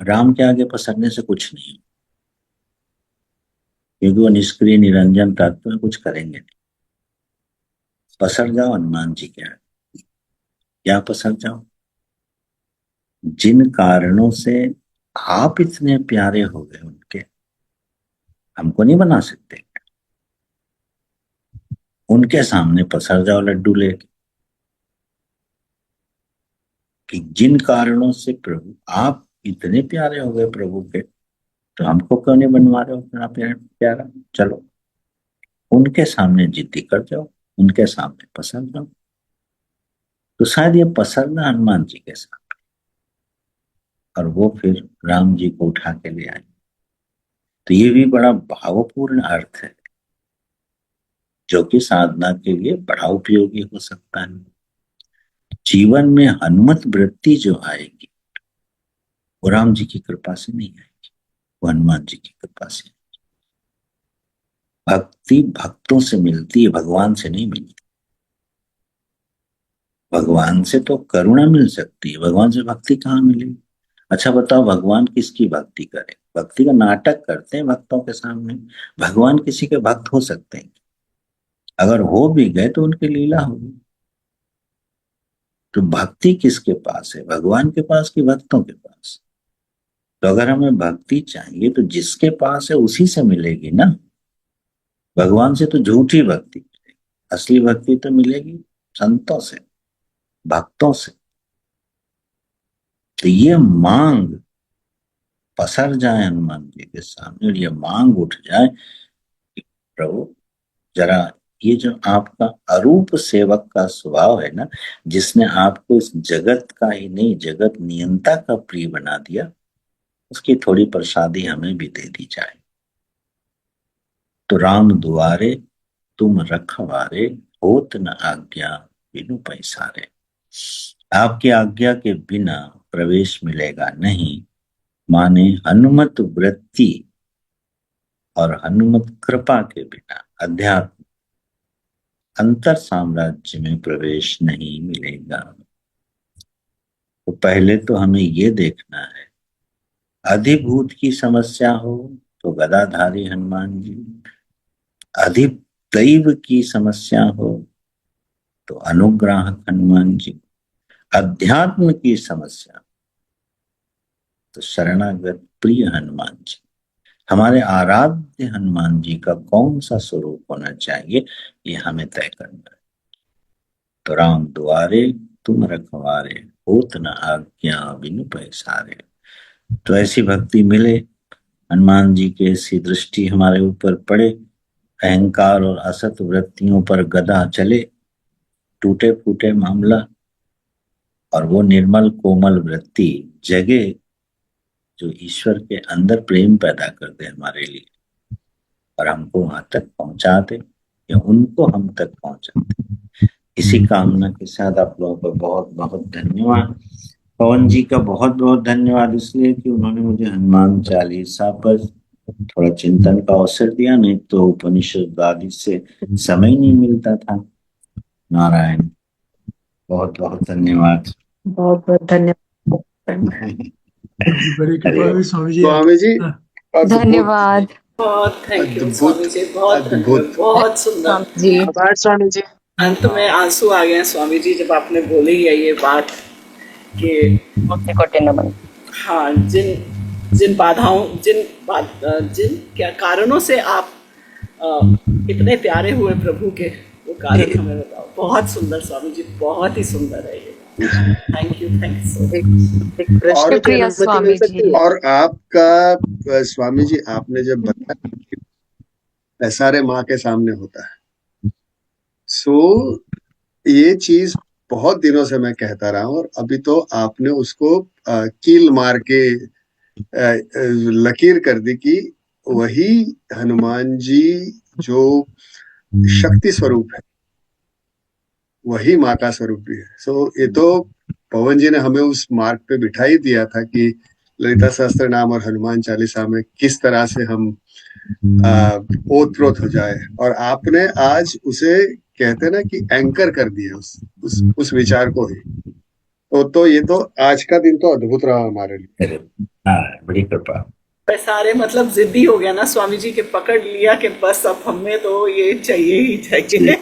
राम के आगे पसरने से कुछ नहीं, क्योंकि वो निष्क्रिय निरंजन तत्व में कुछ करेंगे नहीं। पसर जाओ हनुमान जी के आगे। क्या पसर जाओ? जिन कारणों से आप इतने प्यारे हो गए उनके, हमको नहीं बना सकते, उनके सामने पसर जाओ लड्डू लेके। कि जिन कारणों से प्रभु आप इतने प्यारे हो गए प्रभु के, तो हमको क्यों नहीं बनवा रहे हो इतना प्यारा? चलो उनके सामने जिद्दी कर जाओ, उनके सामने पसर जाओ। तो शायद ये पसरना हनुमान जी के साथ, और वो फिर राम जी को उठा के ले आए। तो ये भी बड़ा भावपूर्ण अर्थ है, जो कि साधना के लिए बड़ा उपयोगी हो सकता है। जीवन में हनुमत वृत्ति जो आएगी, वो राम जी की कृपा से नहीं आएगी, वो हनुमान जी की कृपा से। भक्ति भक्तों से मिलती है, भगवान से नहीं मिलती। भगवान से तो करुणा मिल सकती है, भगवान से भक्ति कहाँ मिलेगी? अच्छा बताओ, भगवान किसकी भक्ति करें? भक्ति का नाटक करते हैं भक्तों के सामने। भगवान किसी के भक्त हो सकते हैं? अगर हो भी गए तो उनकी लीला होगी। तो भक्ति किसके पास है? भगवान के पास कि भक्तों के पास? तो अगर हमें भक्ति चाहिए तो जिसके पास है उसी से मिलेगी ना। भगवान से तो झूठी भक्ति मिलेगी, असली भक्ति तो मिलेगी संतों से, भक्तों से। तो ये मांग पसर जाए हनुमान जी के सामने, और ये मांग उठ जाए कि प्रभु जरा ये जो आपका अरूप सेवक का स्वभाव है ना, जिसने आपको इस जगत का ही नहीं जगत नियंता का प्रिय बना दिया, उसकी थोड़ी प्रसादी हमें भी दे दी जाए। तो राम दुआरे तुम रखवारे, होत न आज्ञा बिनु पैसारे। आपकी आज्ञा के बिना प्रवेश मिलेगा नहीं, माने हनुमत वृत्ति और हनुमत कृपा के बिना अध्यात्म अंतर साम्राज्य में प्रवेश नहीं मिलेगा। तो पहले तो हमें ये देखना है, अधिभूत की समस्या हो तो गदाधारी हनुमान जी, अधिदैव की समस्या हो तो अनुग्राहक हनुमान जी, अध्यात्म की समस्या तो शरणागत प्रिय हनुमान जी। हमारे आराध्य हनुमान जी का कौन सा स्वरूप होना चाहिए, ये हमें तय करना है। तो राम दुआरे तुम रखवारे, होत न आज्ञा बिनु पैसारे। तो ऐसी भक्ति मिले, हनुमान जी की ऐसी दृष्टि हमारे ऊपर पड़े, अहंकार और असत वृत्तियों पर गदा चले, टूटे फूटे मामला, और वो निर्मल कोमल वृत्ति जगे जो ईश्वर के अंदर प्रेम पैदा कर दे हमारे लिए, और हमको वहां तक पहुंचा दे या उनको हम तक पहुंचा दे। इसी कामना के साथ आप लोगों का बहुत बहुत धन्यवाद। पवन जी का बहुत बहुत धन्यवाद इसलिए कि उन्होंने मुझे हनुमान चालीसा पर थोड़ा चिंतन का अवसर दिया, नहीं तो उपनिषद आदि से समय नहीं मिलता था। नारायण, बहुत बहुत धन्यवाद। बहुत बहुत धन्यवाद। बड़ी कृपा हुई स्वामी जी। स्वामी जी धन्यवाद। बहुत थैंक यू अद्भुत स्वामी जी, बहुत धन्यवाद, अद्भुत बहुत सुंदर। जी आभार स्वामी जी। अंत में आंसू आ गए स्वामी जी जब आपने बोली है ये बात कि कोटि कोटि नमन। हाँ, जिन बाधाओं, जिन क्या कारणों से आप इतने प्यारे हुए प्रभु के, वो कारण हमें बताओ। बहुत सुंदर स्वामी जी, बहुत ही सुंदर है ये। Thank you so much. एक प्रश्न की शुक्रिया अनुमति स्वामी मिल सकती जी। है? और आपका स्वामी जी, आपने जब बताया सारे माँ के सामने होता है, सो ये चीज बहुत दिनों से मैं कहता रहा हूँ, और अभी तो आपने उसको कील मार के लकीर कर दी कि वही हनुमान जी जो शक्ति स्वरूप है, वही माँ का स्वरूप भी है। सो ये तो पवन जी ने हमें उस मार्ग पे बिठा ही दिया था कि ललिता सहस्त्र नाम और हनुमान चालीसा में किस तरह से हम ओतप्रोत हो जाए, और आपने आज उसे कहते ना कि एंकर कर दिया उस विचार को ही। तो ये तो आज का दिन तो अद्भुत रहा हमारे लिए। हाँ, बड़ी कृपा। सारे मतलब जिद्दी हो गया ना स्वामी जी के, पकड़ लिया कि बस अब हमें तो ये चाहिए ही चाहिए।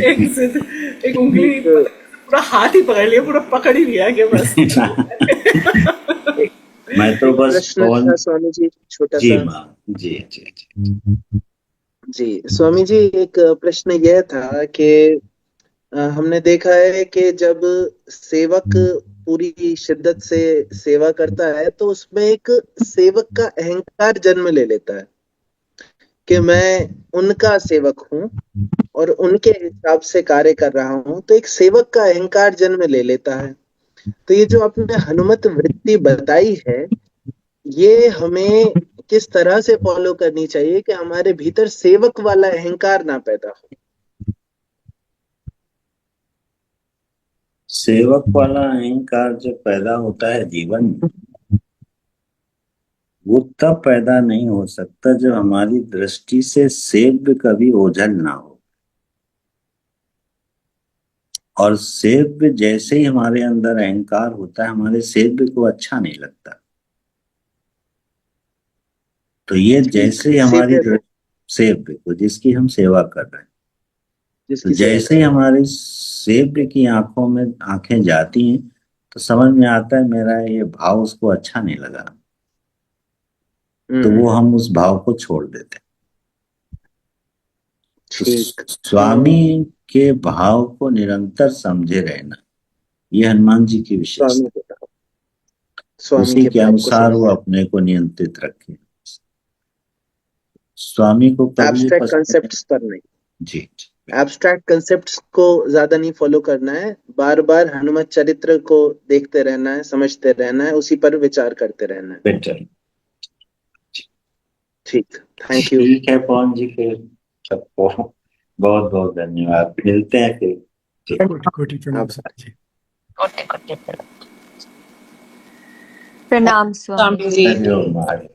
एक जिद, एक उंगली, पूरा हाथ ही पकड़ लिया, पूरा पकड़ ही लिया कि बस। मैं तो बस प्रश्न था स्वामी जी, छोटा जी सा। माँ, जी। जी स्वामी जी, एक प्रश्न यह था कि हमने देखा है कि जब सेवक पूरी शिद्दत से सेवा करता है तो उसमें एक सेवक का अहंकार जन्म ले लेता है कि मैं उनका सेवक हूँ और उनके हिसाब से कार्य कर रहा हूँ, तो एक सेवक का अहंकार जन्म ले लेता है। तो ये जो आपने हनुमत वृत्ति बताई है, ये हमें किस तरह से फॉलो करनी चाहिए कि हमारे भीतर सेवक वाला अहंकार ना पैदा हो? सेवक वाला अहंकार जब पैदा होता है जीवन में, वो तब पैदा नहीं हो सकता जब हमारी दृष्टि से सेव्य कभी ओझल ना हो। और सेव्य जैसे ही हमारे अंदर अहंकार होता है, हमारे सेव्य को अच्छा नहीं लगता। तो ये जैसे ही हमारी सेव्य को, जिसकी हम सेवा कर रहे हैं, तो जैसे ही हमारी सेव्य की आंखों में आंखें जाती हैं, तो समझ में आता है मेरा ये भाव उसको अच्छा नहीं लगा, तो वो हम उस भाव को छोड़ देते हैं। तो स्वामी के भाव को निरंतर समझे रहना, ये हनुमान जी की विशेषता। उसी के अनुसार वो अपने को नियंत्रित रखे। स्वामी को कभी एब्स्ट्रैक्ट कंसेप्ट्स पर नहीं। जी, एब्स्ट्रैक्ट कंसेप्ट्स को ज्यादा नहीं फॉलो करना है, बार बार हनुमत चरित्र को देखते रहना है, समझते रहना है, उसी पर विचार करते रहना है। बेटर। ठीक, थैंक यू। ठीक है पवन जी, फिर सबको बहुत बहुत धन्यवाद। मिलते हैं फिर। कोटि प्रणाम जी। कोटि कोटि प्रणाम स्वामी जी। धन्यवाद।